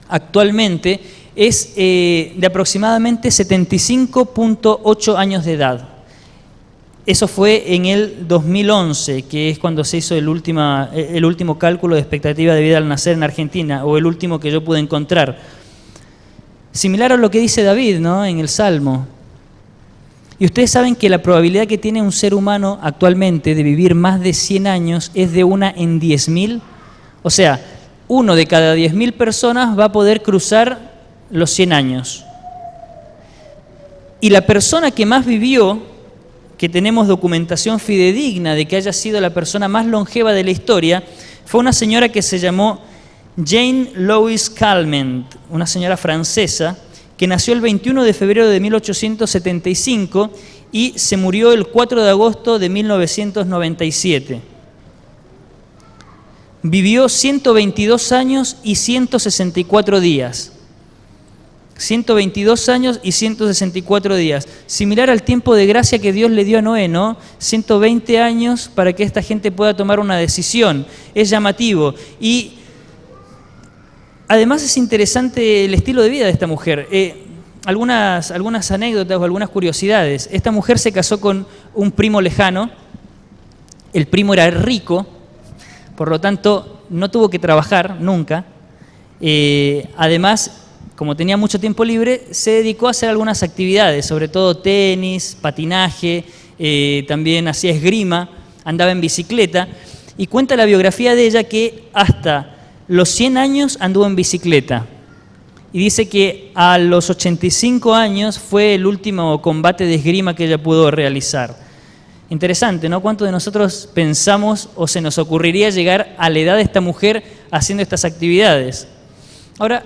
actualmente es de aproximadamente 75.8 años de edad. Eso fue en el 2011, que es cuando se hizo el último cálculo de expectativa de vida al nacer en Argentina, o el último que yo pude encontrar. Similar a lo que dice David, ¿no?, en el Salmo. Y ustedes saben que la probabilidad que tiene un ser humano actualmente de vivir más de 100 años es de 1 en 10.000. O sea, 1 de cada 10.000 personas va a poder cruzar los 100 años. Y la persona que más vivió, que tenemos documentación fidedigna de que haya sido la persona más longeva de la historia, fue una señora que se llamó Jane Louise Calment, una señora francesa que nació el 21 de febrero de 1875 y se murió el 4 de agosto de 1997. Vivió 122 años y 164 días. 122 años y 164 días. Similar al tiempo de gracia que Dios le dio a Noé, ¿no? 120 años para que esta gente pueda tomar una decisión. Es llamativo. Y además es interesante el estilo de vida de esta mujer. Algunas anécdotas o algunas curiosidades. Esta mujer se casó con un primo lejano. El primo era rico, por lo tanto no tuvo que trabajar nunca. Además, como tenía mucho tiempo libre, se dedicó a hacer algunas actividades, sobre todo tenis, patinaje, también hacía esgrima, andaba en bicicleta. Y cuenta la biografía de ella que hasta los 100 años anduvo en bicicleta. Y dice que a los 85 años fue el último combate de esgrima que ella pudo realizar. Interesante, ¿no? ¿Cuántos de nosotros pensamos o se nos ocurriría llegar a la edad de esta mujer haciendo estas actividades? Ahora,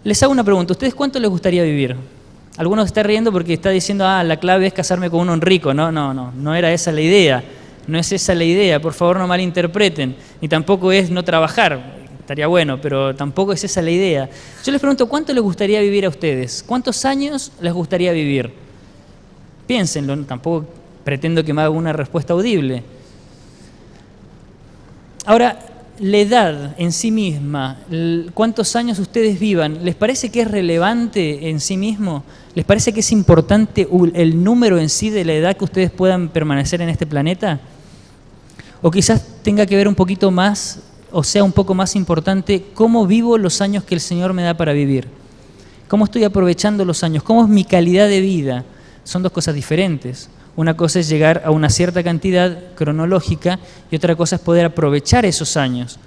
les hago una pregunta. ¿Ustedes cuánto les gustaría vivir? Algunos están riendo porque está diciendo, la clave es casarme con un rico. No era esa la idea. No es esa la idea, por favor no malinterpreten. Ni tampoco es no trabajar, estaría bueno, pero tampoco es esa la idea. Yo les pregunto, ¿cuánto les gustaría vivir a ustedes? ¿Cuántos años les gustaría vivir? Piénsenlo, tampoco pretendo que me haga una respuesta audible. Ahora, la edad en sí misma, cuántos años ustedes vivan, ¿les parece que es relevante en sí mismo? ¿Les parece que es importante el número en sí de la edad que ustedes puedan permanecer en este planeta? O quizás tenga que ver un poquito más, o sea, un poco más importante, cómo vivo los años que el Señor me da para vivir. ¿Cómo estoy aprovechando los años? ¿Cómo es mi calidad de vida? Son dos cosas diferentes. Una cosa es llegar a una cierta cantidad cronológica y otra cosa es poder aprovechar esos años.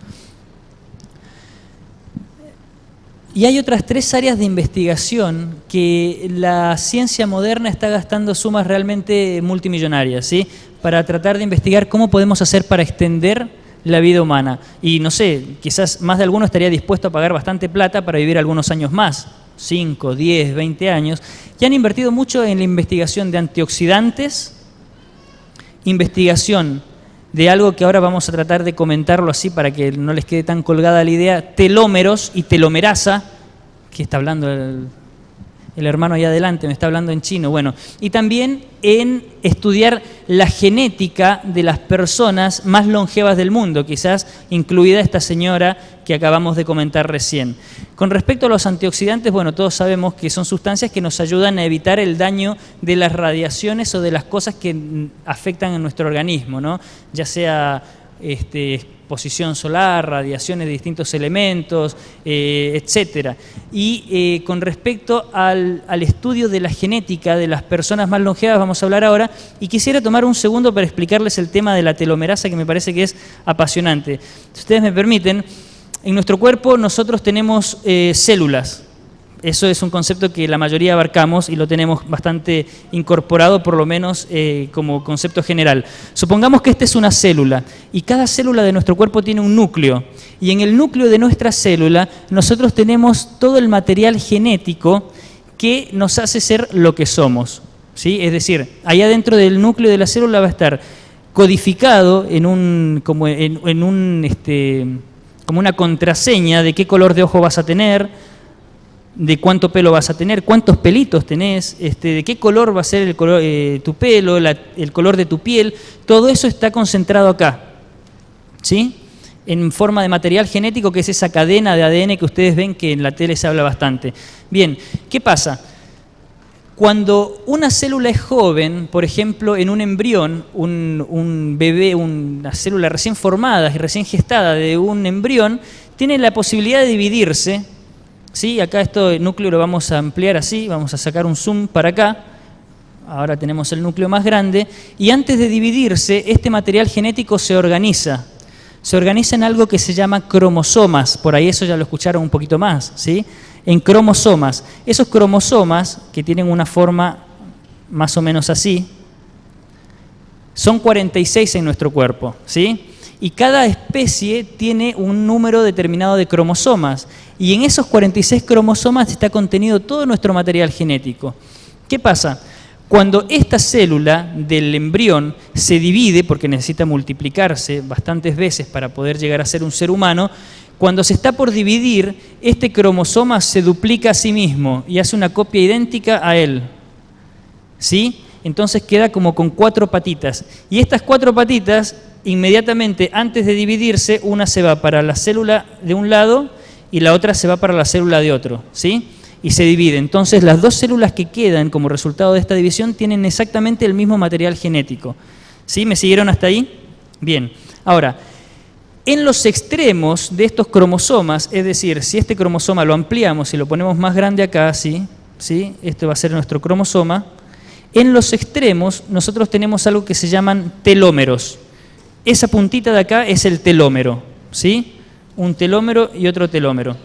Y hay otras 3 áreas de investigación que la ciencia moderna está gastando sumas realmente multimillonarias, ¿sí?, para tratar de investigar cómo podemos hacer para extender la vida humana. Y no sé, quizás más de alguno estaría dispuesto a pagar bastante plata para vivir algunos años más, 5, 10, 20 años, y han invertido mucho en la investigación de antioxidantes, investigación de algo que ahora vamos a tratar de comentarlo así para que no les quede tan colgada la idea, telómeros y telomerasa, que está hablando el hermano ahí adelante, me está hablando en chino, bueno, y también en estudiar la genética de las personas más longevas del mundo, quizás incluida esta señora que acabamos de comentar recién. Con respecto a los antioxidantes, bueno, todos sabemos que son sustancias que nos ayudan a evitar el daño de las radiaciones o de las cosas que afectan a nuestro organismo, ¿no? Ya sea exposición solar, radiaciones de distintos elementos, etcétera. Y con respecto al estudio de la genética de las personas más longevas vamos a hablar ahora, y quisiera tomar un segundo para explicarles el tema de la telomerasa, que me parece que es apasionante. Si ustedes me permiten, en nuestro cuerpo nosotros tenemos células. Eso es un concepto que la mayoría abarcamos y lo tenemos bastante incorporado, por lo menos como concepto general. Supongamos que esta es una célula y cada célula de nuestro cuerpo tiene un núcleo. Y en el núcleo de nuestra célula nosotros tenemos todo el material genético que nos hace ser lo que somos, ¿sí? Es decir, allá dentro del núcleo de la célula va a estar codificado como una contraseña de qué color de ojo vas a tener, de cuánto pelo vas a tener, cuántos pelitos tenés, de qué color va a ser tu pelo, el color de tu piel. Todo eso está concentrado acá, ¿sí? En forma de material genético, que es esa cadena de ADN que ustedes ven que en la tele se habla bastante. Bien, ¿qué pasa? Cuando una célula es joven, por ejemplo, en un embrión, un bebé, una célula recién formada y recién gestada de un embrión, tiene la posibilidad de dividirse. ¿Sí? Acá este núcleo lo vamos a ampliar así, vamos a sacar un zoom para acá, ahora tenemos el núcleo más grande, y antes de dividirse, este material genético se organiza en algo que se llama cromosomas, por ahí eso ya lo escucharon un poquito más, ¿sí? En cromosomas. Esos cromosomas, que tienen una forma más o menos así, son 46 en nuestro cuerpo, ¿sí? Y cada especie tiene un número determinado de cromosomas. Y en esos 46 cromosomas está contenido todo nuestro material genético. ¿Qué pasa? Cuando esta célula del embrión se divide, porque necesita multiplicarse bastantes veces para poder llegar a ser un ser humano, cuando se está por dividir, este cromosoma se duplica a sí mismo y hace una copia idéntica a él, ¿sí? Entonces queda como con 4 patitas. Y estas 4 patitas, inmediatamente antes de dividirse, una se va para la célula de un lado y la otra se va para la célula de otro, ¿sí? Y se divide. Entonces las 2 células que quedan como resultado de esta división tienen exactamente el mismo material genético, ¿sí? ¿Me siguieron hasta ahí? Bien. Ahora, en los extremos de estos cromosomas, es decir, si este cromosoma lo ampliamos y lo ponemos más grande acá, ¿sí? Este va a ser nuestro cromosoma. En los extremos nosotros tenemos algo que se llaman telómeros. Esa puntita de acá es el telómero, ¿sí? Un telómero y otro telómero.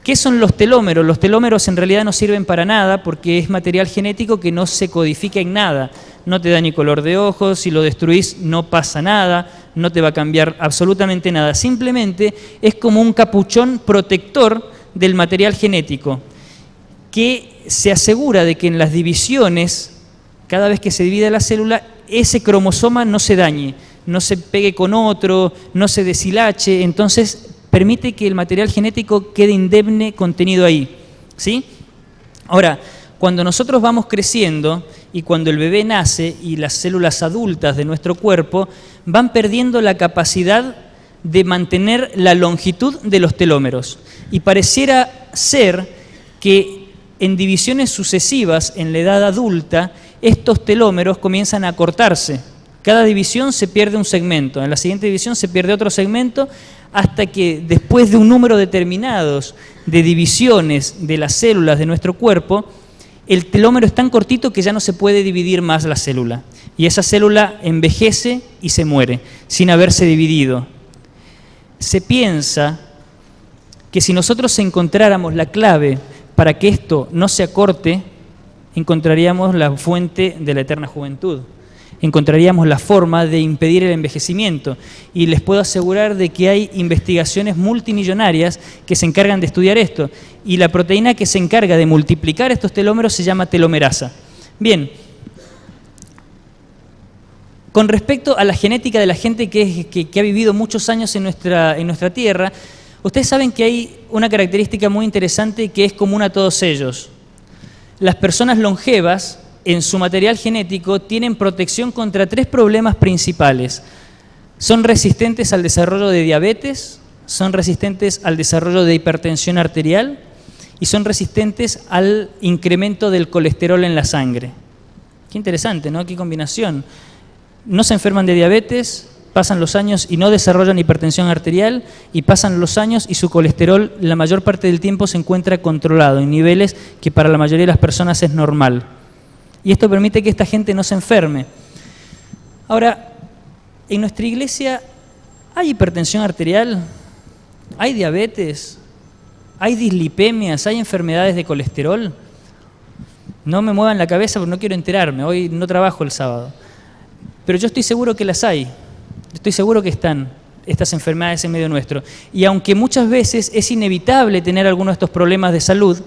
¿Qué son los telómeros? Los telómeros en realidad no sirven para nada porque es material genético que no se codifica en nada. No te da ni color de ojos, si lo destruís no pasa nada, no te va a cambiar absolutamente nada. Simplemente es como un capuchón protector del material genético que se asegura de que en las divisiones, cada vez que se divide la célula, ese cromosoma no se dañe, no se pegue con otro, no se deshilache, entonces permite que el material genético quede indemne contenido ahí, ¿sí? Ahora, cuando nosotros vamos creciendo y cuando el bebé nace y las células adultas de nuestro cuerpo van perdiendo la capacidad de mantener la longitud de los telómeros. Y pareciera ser que en divisiones sucesivas en la edad adulta, estos telómeros comienzan a cortarse. Cada división se pierde un segmento, en la siguiente división se pierde otro segmento, hasta que después de un número determinado de divisiones de las células de nuestro cuerpo, el telómero es tan cortito que ya no se puede dividir más la célula. Y esa célula envejece y se muere, sin haberse dividido. Se piensa que si nosotros encontráramos la clave para que esto no se acorte, encontraríamos la fuente de la eterna juventud. encontraríamos la forma de impedir el envejecimiento. Y les puedo asegurar de que hay investigaciones multimillonarias que se encargan de estudiar esto. Y la proteína que se encarga de multiplicar estos telómeros se llama telomerasa. Bien, con respecto a la genética de la gente que ha vivido muchos años en nuestra Tierra, ustedes saben que hay una característica muy interesante que es común a todos ellos. Las personas longevas, en su material genético, tienen protección contra 3 problemas principales. Son resistentes al desarrollo de diabetes, son resistentes al desarrollo de hipertensión arterial y son resistentes al incremento del colesterol en la sangre. Qué interesante, ¿no? Qué combinación. No se enferman de diabetes, pasan los años y no desarrollan hipertensión arterial, y pasan los años y su colesterol la mayor parte del tiempo se encuentra controlado en niveles que para la mayoría de las personas es normal. Y esto permite que esta gente no se enferme. Ahora, en nuestra iglesia hay hipertensión arterial, hay diabetes, hay dislipemias, hay enfermedades de colesterol. No me muevan la cabeza porque no quiero enterarme, hoy no trabajo el sábado. Pero yo estoy seguro que las hay, estoy seguro que están estas enfermedades en medio nuestro. Y aunque muchas veces es inevitable tener algunos de estos problemas de salud,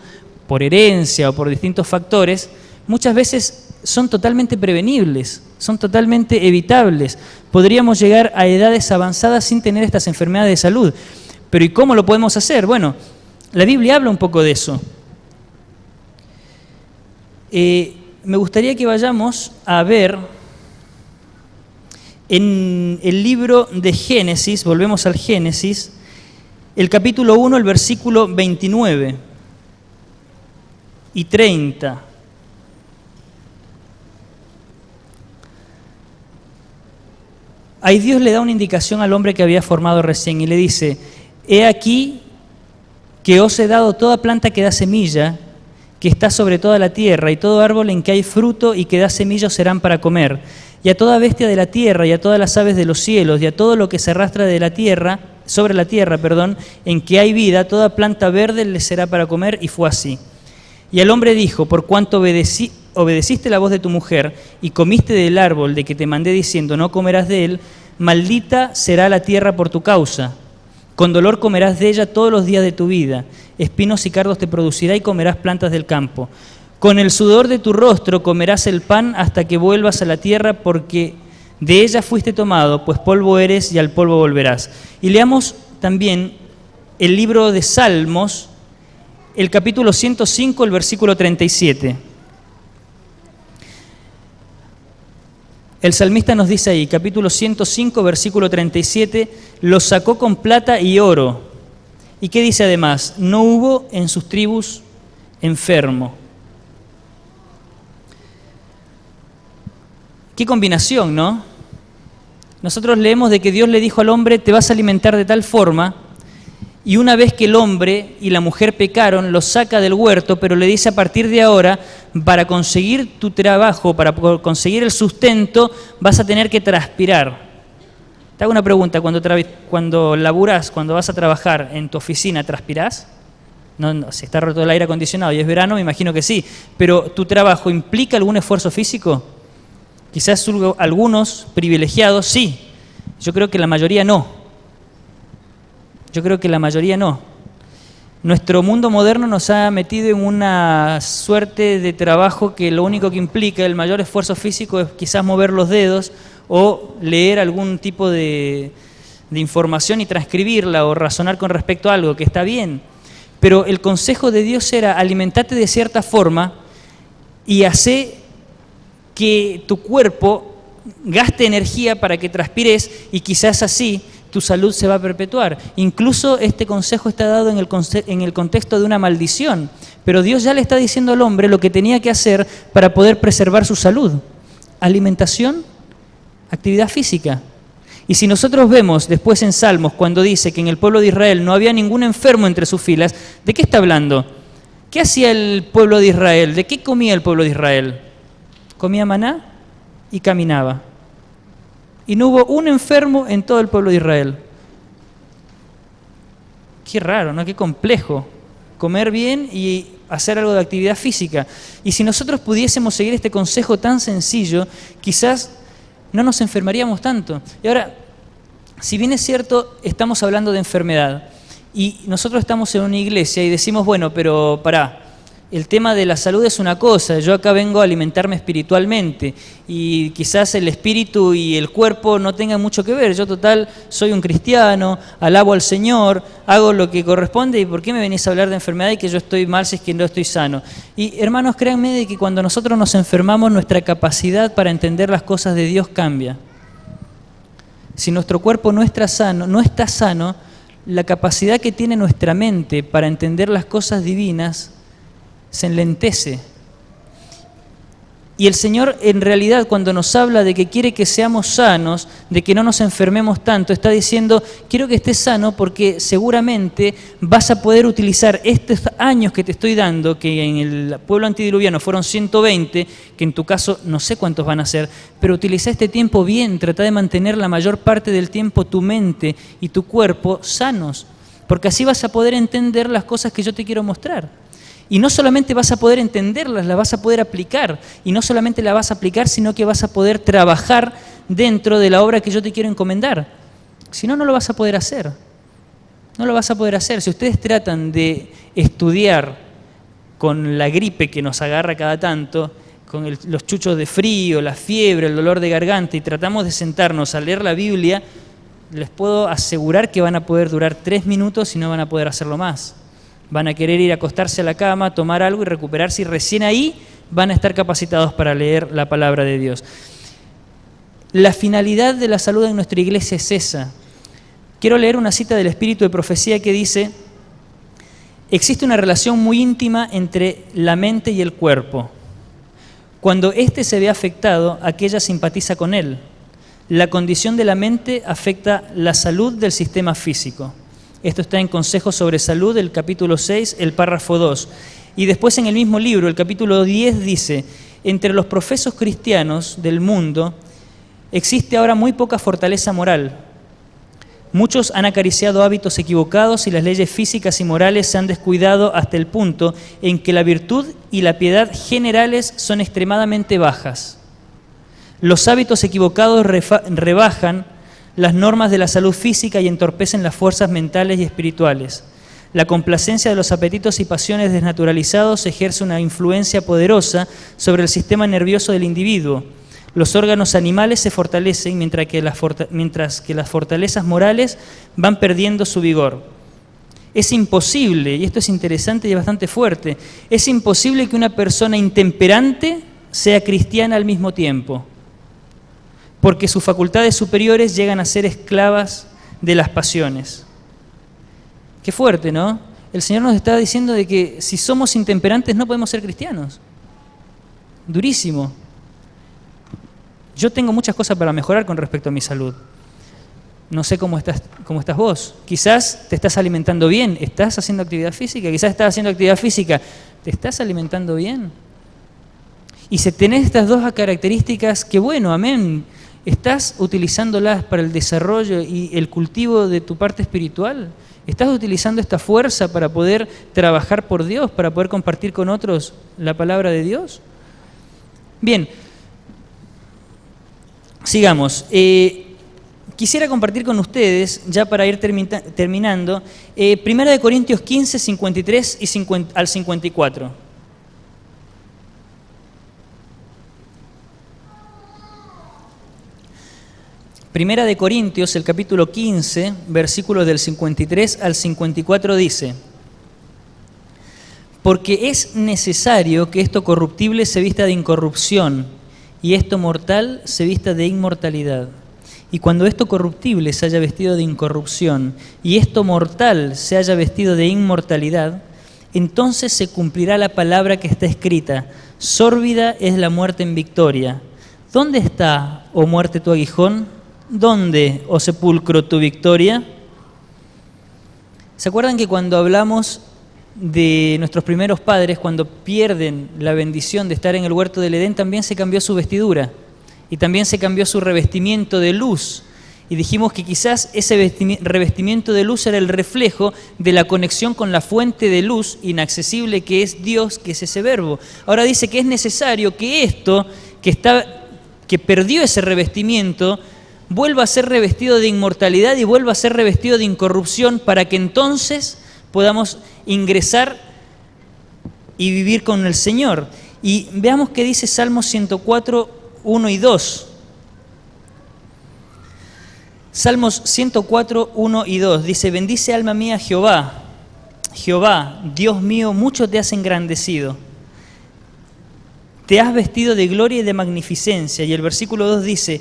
por herencia o por distintos factores, muchas veces son totalmente prevenibles, son totalmente evitables. Podríamos llegar a edades avanzadas sin tener estas enfermedades de salud. Pero ¿y cómo lo podemos hacer? Bueno, la Biblia habla un poco de eso. Me gustaría que vayamos a ver en el libro de Génesis, volvemos al Génesis, el capítulo 1, el versículo 29 y 30. Ahí Dios le da una indicación al hombre que había formado recién y le dice: he aquí que os he dado toda planta que da semilla, que está sobre toda la tierra, y todo árbol en que hay fruto y que da semilla serán para comer, y a toda bestia de la tierra, y a todas las aves de los cielos, y a todo lo que se arrastra de la tierra, sobre la tierra, en que hay vida, toda planta verde le será para comer, y fue así. Y el hombre dijo: por cuanto obedeciste la voz de tu mujer, y comiste del árbol de que te mandé diciendo, no comerás de él, maldita será la tierra por tu causa. Con dolor comerás de ella todos los días de tu vida, espinos y cardos te producirá y comerás plantas del campo. Con el sudor de tu rostro comerás el pan hasta que vuelvas a la tierra, porque de ella fuiste tomado, pues polvo eres y al polvo volverás. Y leamos también el libro de Salmos, el capítulo 105, el versículo 37. El salmista nos dice ahí, capítulo 105, versículo 37, los sacó con plata y oro. ¿Y qué dice además? No hubo en sus tribus enfermo. Qué combinación, ¿no? Nosotros leemos de que Dios le dijo al hombre, te vas a alimentar de tal forma, y una vez que el hombre y la mujer pecaron, los saca del huerto, pero le dice a partir de ahora, para conseguir tu trabajo, para conseguir el sustento, vas a tener que transpirar. Te hago una pregunta, cuando laburás, cuando vas a trabajar en tu oficina, ¿transpirás? No, si está roto el aire acondicionado y es verano, me imagino que sí, pero ¿tu trabajo implica algún esfuerzo físico? Quizás algunos privilegiados sí, yo creo que la mayoría no. Nuestro mundo moderno nos ha metido en una suerte de trabajo que lo único que implica el mayor esfuerzo físico es quizás mover los dedos o leer algún tipo de información y transcribirla o razonar con respecto a algo, que está bien. Pero el consejo de Dios era alimentate de cierta forma y hace que tu cuerpo gaste energía para que transpires y quizás así tu salud se va a perpetuar. Incluso este consejo está dado en el contexto de una maldición, pero Dios ya le está diciendo al hombre lo que tenía que hacer para poder preservar su salud. Alimentación, actividad física. Y si nosotros vemos después en Salmos, cuando dice que en el pueblo de Israel no había ningún enfermo entre sus filas, ¿de qué está hablando? ¿Qué hacía el pueblo de Israel? ¿De qué comía el pueblo de Israel? Comía maná y caminaba. Y no hubo un enfermo en todo el pueblo de Israel. Qué raro, ¿no? Qué complejo. Comer bien y hacer algo de actividad física. Y si nosotros pudiésemos seguir este consejo tan sencillo, quizás no nos enfermaríamos tanto. Y ahora, si bien es cierto, estamos hablando de enfermedad, y nosotros estamos en una iglesia y decimos, bueno, pero pará, el tema de la salud es una cosa, yo acá vengo a alimentarme espiritualmente y quizás el espíritu y el cuerpo no tengan mucho que ver. Yo total soy un cristiano, alabo al Señor, hago lo que corresponde y ¿por qué me venís a hablar de enfermedad y que yo estoy mal si es que no estoy sano? Y hermanos, créanme de que cuando nosotros nos enfermamos nuestra capacidad para entender las cosas de Dios cambia. Si nuestro cuerpo no está sano, la capacidad que tiene nuestra mente para entender las cosas divinas se enlentece. Y el Señor en realidad cuando nos habla de que quiere que seamos sanos, de que no nos enfermemos tanto, está diciendo, quiero que estés sano porque seguramente vas a poder utilizar estos años que te estoy dando, que en el pueblo antediluviano fueron 120, que en tu caso no sé cuántos van a ser, pero utiliza este tiempo bien, trata de mantener la mayor parte del tiempo tu mente y tu cuerpo sanos, porque así vas a poder entender las cosas que yo te quiero mostrar. Y no solamente vas a poder entenderlas, las vas a poder aplicar. Y no solamente las vas a aplicar, sino que vas a poder trabajar dentro de la obra que yo te quiero encomendar. Si no, no lo vas a poder hacer. No lo vas a poder hacer. Si ustedes tratan de estudiar con la gripe que nos agarra cada tanto, con los chuchos de frío, la fiebre, el dolor de garganta, y tratamos de sentarnos a leer la Biblia, les puedo asegurar que van a poder durar 3 minutos y no van a poder hacerlo más. Van a querer ir a acostarse a la cama, tomar algo y recuperarse, y recién ahí van a estar capacitados para leer la palabra de Dios. La finalidad de la salud en nuestra iglesia es esa. Quiero leer una cita del Espíritu de Profecía que dice: existe una relación muy íntima entre la mente y el cuerpo. Cuando éste se ve afectado, aquella simpatiza con él. La condición de la mente afecta la salud del sistema físico. Esto está en Consejos sobre Salud, el capítulo 6, el párrafo 2. Y después en el mismo libro, el capítulo 10, dice: entre los profesos cristianos del mundo existe ahora muy poca fortaleza moral. Muchos han acariciado hábitos equivocados y las leyes físicas y morales se han descuidado hasta el punto en que la virtud y la piedad generales son extremadamente bajas. Los hábitos equivocados rebajan las normas de la salud física y entorpecen las fuerzas mentales y espirituales. La complacencia de los apetitos y pasiones desnaturalizados ejerce una influencia poderosa sobre el sistema nervioso del individuo. Los órganos animales se fortalecen mientras que las fortalezas morales van perdiendo su vigor. Es imposible, y esto es interesante y bastante fuerte, es imposible que una persona intemperante sea cristiana al mismo tiempo, porque sus facultades superiores llegan a ser esclavas de las pasiones. Qué fuerte, ¿no? El Señor nos está diciendo de que si somos intemperantes no podemos ser cristianos. Durísimo. Yo tengo muchas cosas para mejorar con respecto a mi salud. No sé cómo estás vos. Quizás te estás alimentando bien, estás haciendo actividad física, quizás estás haciendo actividad física, ¿te estás alimentando bien? Y si tenés estas dos características, qué bueno, amén. ¿Estás utilizándolas para el desarrollo y el cultivo de tu parte espiritual? ¿Estás utilizando esta fuerza para poder trabajar por Dios, para poder compartir con otros la palabra de Dios? Bien, sigamos. Quisiera compartir con ustedes, ya para ir terminando, 1 Corintios 15, 53 al 54. Primera de Corintios, el capítulo 15, versículos del 53 al 54 dice: porque es necesario que esto corruptible se vista de incorrupción y esto mortal se vista de inmortalidad. Y cuando esto corruptible se haya vestido de incorrupción y esto mortal se haya vestido de inmortalidad, entonces se cumplirá la palabra que está escrita: sórbida es la muerte en victoria. ¿Dónde está, oh muerte, tu aguijón? ¿Dónde, oh sepulcro, tu victoria? ¿Se acuerdan que cuando hablamos de nuestros primeros padres, cuando pierden la bendición de estar en el huerto del Edén, también se cambió su vestidura y también se cambió su revestimiento de luz? Y dijimos que quizás ese revestimiento de luz era el reflejo de la conexión con la fuente de luz inaccesible que es Dios, que es ese verbo. Ahora dice que es necesario que esto que está que perdió ese revestimiento, vuelva a ser revestido de inmortalidad y vuelva a ser revestido de incorrupción, para que entonces podamos ingresar y vivir con el Señor. Y veamos qué dice Salmos 104, 1 y 2. Salmos 104, 1 y 2 dice: bendice alma mía Jehová. Jehová, Dios mío, mucho te has engrandecido. Te has vestido de gloria y de magnificencia. Y el versículo 2 dice: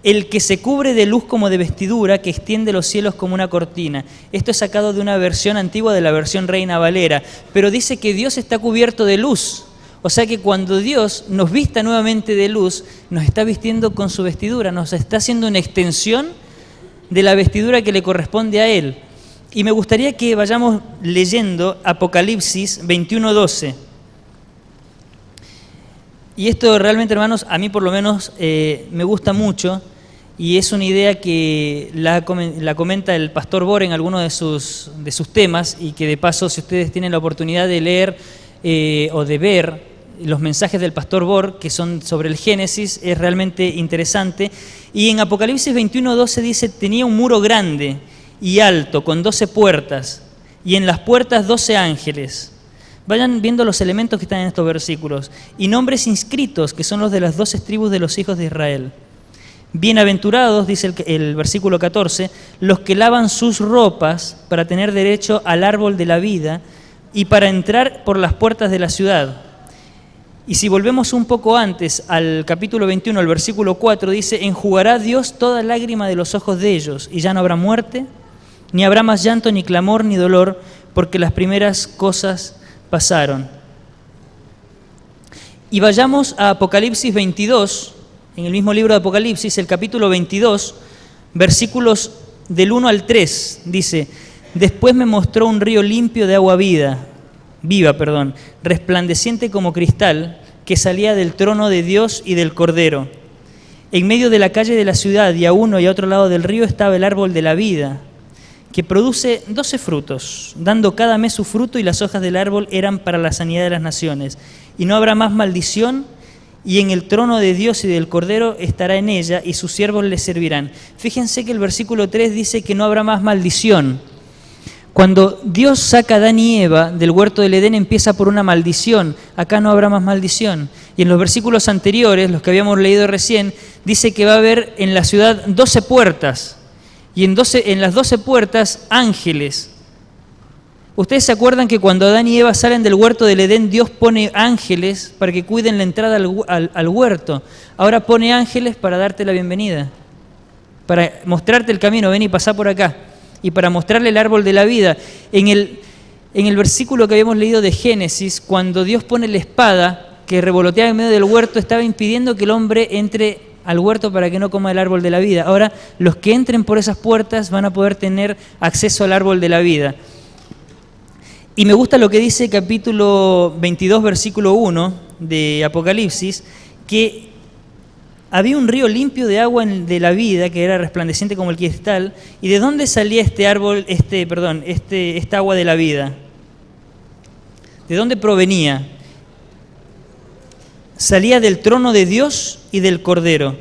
el que se cubre de luz como de vestidura, que extiende los cielos como una cortina. Esto es sacado de una versión antigua, de la versión Reina Valera, pero dice que Dios está cubierto de luz. O sea que cuando Dios nos vista nuevamente de luz, nos está vistiendo con su vestidura, nos está haciendo una extensión de la vestidura que le corresponde a Él. Y me gustaría que vayamos leyendo Apocalipsis 21:12. Y esto realmente, hermanos, a mí por lo menos me gusta mucho, y es una idea que la comenta el pastor Bor en alguno de sus temas, y que de paso, si ustedes tienen la oportunidad de leer o de ver los mensajes del pastor Bor, que son sobre el Génesis, es realmente interesante. Y en Apocalipsis 21:12 dice: tenía un muro grande y alto, con 12 puertas, y en las puertas 12 ángeles. Vayan viendo los elementos que están en estos versículos. Y nombres inscritos, que son los de las 12 tribus de los hijos de Israel. Bienaventurados, dice el versículo 14, los que lavan sus ropas para tener derecho al árbol de la vida y para entrar por las puertas de la ciudad. Y si volvemos un poco antes, al capítulo 21, al versículo 4, dice: enjugará Dios toda lágrima de los ojos de ellos, y ya no habrá muerte, ni habrá más llanto, ni clamor, ni dolor, porque las primeras cosas pasaron. Y vayamos a Apocalipsis 22, en el mismo libro de Apocalipsis, el capítulo 22, versículos del 1 al 3, dice: después me mostró un río limpio de agua viva, resplandeciente como cristal, que salía del trono de Dios y del Cordero. En medio de la calle de la ciudad, y a uno y a otro lado del río, estaba el árbol de la vida, que produce 12 frutos, dando cada mes su fruto, y las hojas del árbol eran para la sanidad de las naciones. Y no habrá más maldición, y en el trono de Dios y del Cordero estará en ella, y sus siervos le servirán. Fíjense que el versículo 3 dice que no habrá más maldición. Cuando Dios saca a Adán y Eva del huerto del Edén, empieza por una maldición. Acá no habrá más maldición. Y en los versículos anteriores, los que habíamos leído recién, dice que va a haber en la ciudad 12 puertas. Y en las 12 puertas, ángeles. ¿Ustedes se acuerdan que cuando Adán y Eva salen del huerto del Edén, Dios pone ángeles para que cuiden la entrada al huerto? Ahora pone ángeles para darte la bienvenida, para mostrarte el camino. Ven y pasá por acá. Y para mostrarle el árbol de la vida. En el versículo que habíamos leído de Génesis, cuando Dios pone la espada que revoloteaba en medio del huerto, estaba impidiendo que el hombre entre al huerto para que no coma el árbol de la vida. Ahora, los que entren por esas puertas van a poder tener acceso al árbol de la vida. Y me gusta lo que dice capítulo 22, versículo 1 de Apocalipsis, que había un río limpio de agua de la vida, que era resplandeciente como el cristal. ¿Y de dónde salía esta agua de la vida? ¿De dónde provenía? Salía del trono de Dios y del Cordero.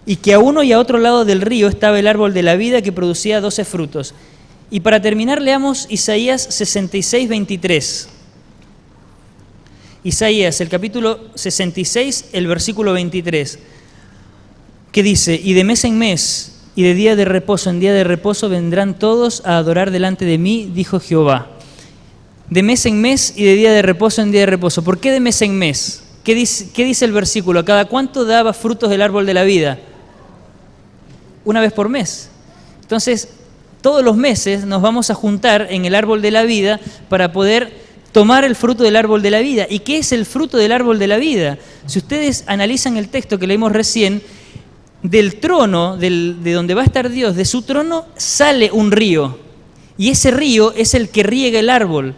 Y que a uno y a otro lado del río estaba el árbol de la vida, que producía 12 frutos. Y para terminar, leamos Isaías 66, 23. Isaías, el capítulo 66, el versículo 23. Que dice: y de mes en mes, y de día de reposo en día de reposo, vendrán todos a adorar delante de mí, dijo Jehová. De mes en mes y de día de reposo en día de reposo. ¿Por qué de mes en mes? ¿Qué dice el versículo? ¿Cada cuánto daba frutos del árbol de la vida? Una vez por mes. Entonces, todos los meses nos vamos a juntar en el árbol de la vida para poder tomar el fruto del árbol de la vida. ¿Y qué es el fruto del árbol de la vida? Si ustedes analizan el texto que leímos recién, del trono, de donde va a estar Dios, de su trono, sale un río. Y ese río es el que riega el árbol.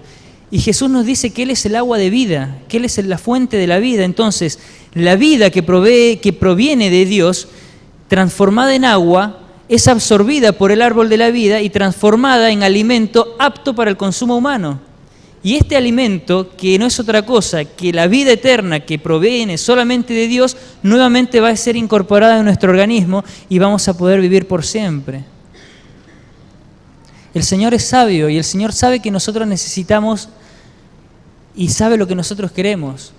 Y Jesús nos dice que Él es el agua de vida, que Él es la fuente de la vida. Entonces, la vida que proviene de Dios, transformada en agua, es absorbida por el árbol de la vida y transformada en alimento apto para el consumo humano. Y este alimento, que no es otra cosa que la vida eterna que proviene solamente de Dios, nuevamente va a ser incorporada en nuestro organismo y vamos a poder vivir por siempre. El Señor es sabio y el Señor sabe que nosotros necesitamos y sabe lo que nosotros queremos.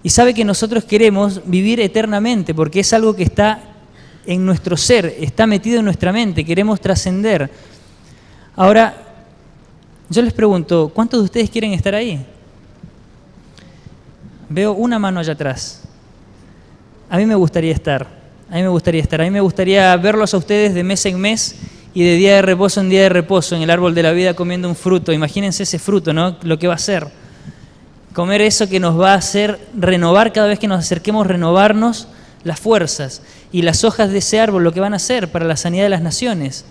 Y sabe que nosotros queremos vivir eternamente porque es algo que está en nuestro ser, está metido en nuestra mente, queremos trascender. Ahora, yo les pregunto, ¿cuántos de ustedes quieren estar ahí? Veo una mano allá atrás. A mí me gustaría estar. A mí me gustaría verlos a ustedes de mes en mes y de día de reposo en día de reposo en el árbol de la vida comiendo un fruto. Imagínense ese fruto, ¿no? Lo que va a ser. Comer eso que nos va a hacer renovar cada vez que nos acerquemos, renovarnos las fuerzas. Y las hojas de ese árbol lo que van a hacer para la sanidad de las naciones.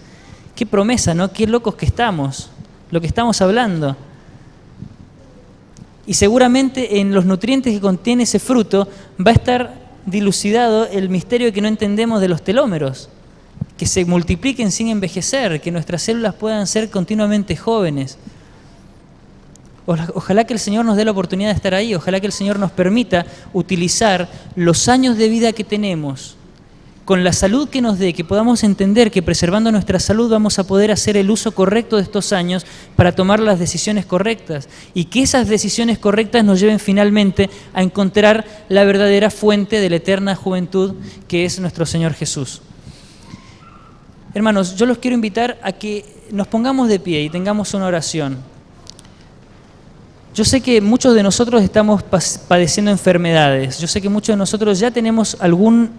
Qué promesa, ¿no? Qué locos que estamos. Lo que estamos hablando. Y seguramente en los nutrientes que contiene ese fruto va a estar dilucidado el misterio que no entendemos de los telómeros, que se multipliquen sin envejecer, que nuestras células puedan ser continuamente jóvenes. Ojalá que el Señor nos dé la oportunidad de estar ahí, ojalá que el Señor nos permita utilizar los años de vida que tenemos con la salud que nos dé, que podamos entender que preservando nuestra salud vamos a poder hacer el uso correcto de estos años para tomar las decisiones correctas y que esas decisiones correctas nos lleven finalmente a encontrar la verdadera fuente de la eterna juventud que es nuestro Señor Jesús. Hermanos, yo los quiero invitar a que nos pongamos de pie y tengamos una oración. Yo sé que muchos de nosotros estamos padeciendo enfermedades, yo sé que muchos de nosotros ya tenemos algún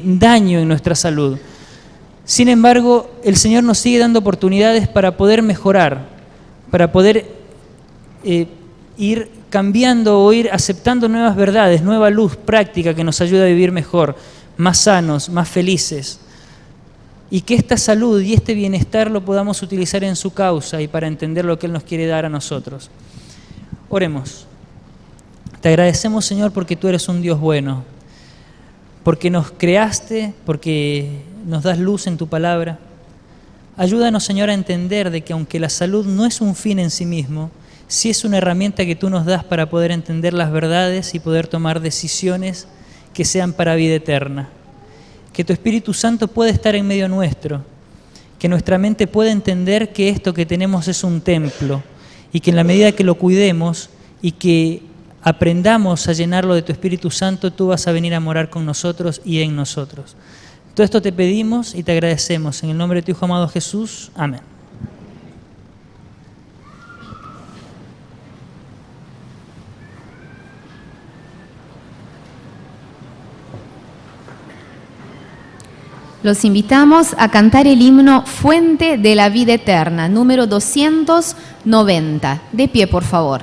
daño en nuestra salud. Sin embargo, el Señor nos sigue dando oportunidades para poder mejorar, para poder ir cambiando o ir aceptando nuevas verdades, nueva luz práctica que nos ayuda a vivir mejor, más sanos, más felices. Y que esta salud y este bienestar lo podamos utilizar en su causa y para entender lo que Él nos quiere dar a nosotros. Oremos. Te agradecemos, Señor, porque tú eres un Dios bueno, porque nos creaste, porque nos das luz en tu palabra. Ayúdanos, Señor, a entender de que aunque la salud no es un fin en sí mismo, sí es una herramienta que tú nos das para poder entender las verdades y poder tomar decisiones que sean para vida eterna. Que tu Espíritu Santo pueda estar en medio nuestro, que nuestra mente pueda entender que esto que tenemos es un templo, y que en la medida que lo cuidemos y que aprendamos a llenarlo de tu Espíritu Santo, tú vas a venir a morar con nosotros y en nosotros. Todo esto te pedimos y te agradecemos. En el nombre de tu Hijo amado Jesús. Amén. Los invitamos a cantar el himno Fuente de la Vida Eterna, número 290. De pie, por favor.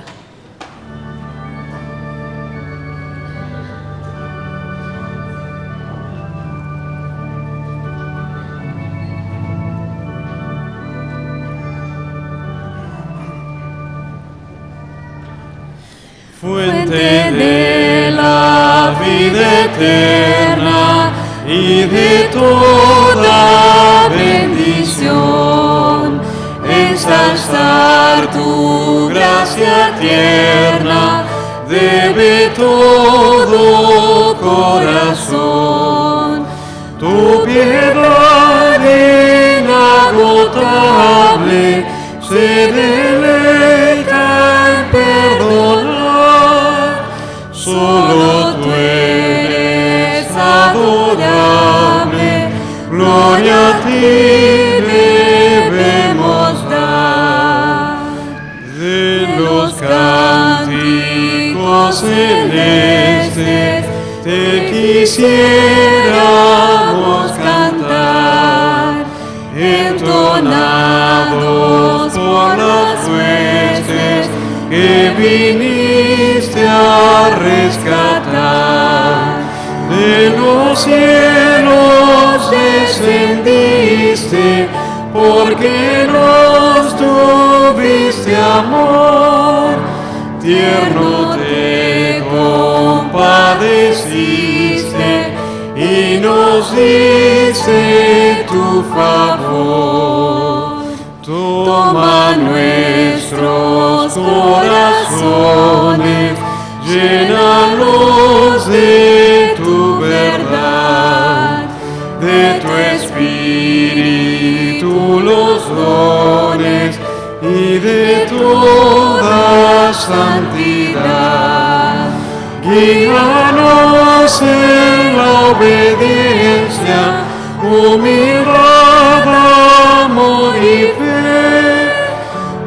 Fuente de la vida eterna y de toda bendición, ensalzar tu gracia tierna debe todo corazón. Tu piedad inagotable se deleita en perdonar. Solo tú eres adorable, gloria a ti debemos dar. De los cánticos celestes te quisiéramos cantar, entonados por las huestes que viniste a rescatar. De los cielos descendiste, porque nos tuviste amor. Tierno te compadeciste y nos diste tu favor. Toma nuestros corazones llénalos de tu verdad, de tu espíritu los dones y de toda santidad. Guíanos en la obediencia, humildad, amor y fe.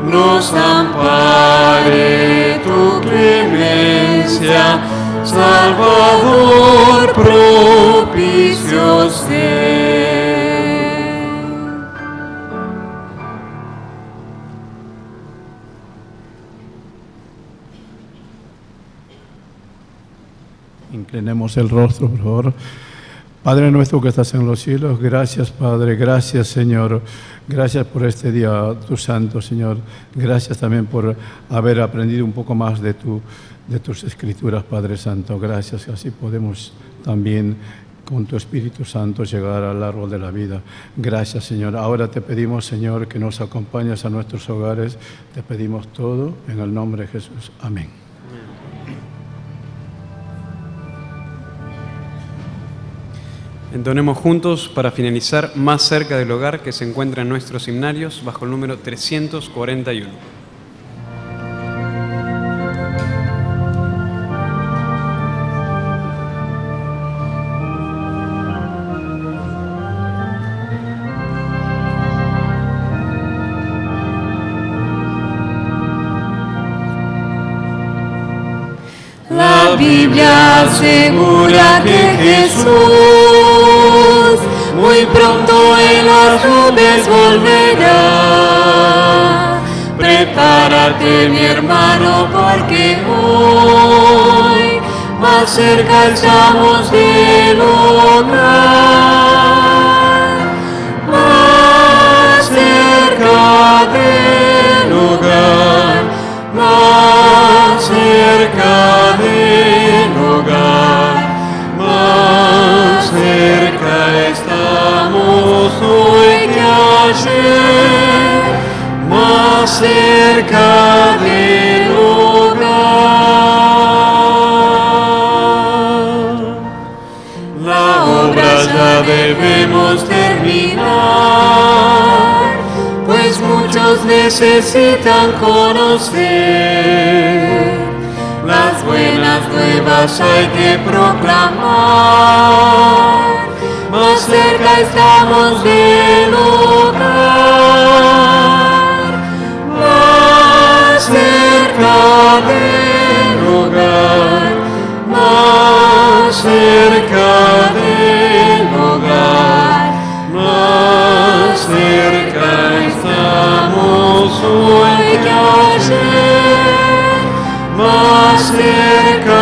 Nos ampare tu clemencia, Salvador propicio sé. Inclinemos el rostro, por favor. Padre nuestro que estás en los cielos, gracias Padre, gracias Señor, gracias por este día, tu santo Señor, gracias también por haber aprendido un poco más de tus escrituras, Padre Santo, gracias, así podemos también con tu Espíritu Santo llegar al árbol de la vida. Gracias Señor, ahora te pedimos Señor que nos acompañes a nuestros hogares, te pedimos todo en el nombre de Jesús, amén. Entonemos juntos para finalizar Más cerca del hogar, que se encuentra en nuestros himnarios bajo el número 341. La Biblia asegura que Jesús muy pronto en las nubes volverá. Prepárate, mi hermano, porque hoy más cerca estamos del hogar. Más cerca del hogar. Más cerca del hogar. Más cerca estamos hoy que ayer, más cerca del hogar. La obra ya debemos terminar, pues muchos necesitan conocer. Las buenas nuevas hay que proclamar. Más cerca estamos del hogar. Más cerca del hogar. Más cerca del hogar. Más cerca estamos hoy que ayer. Más cerca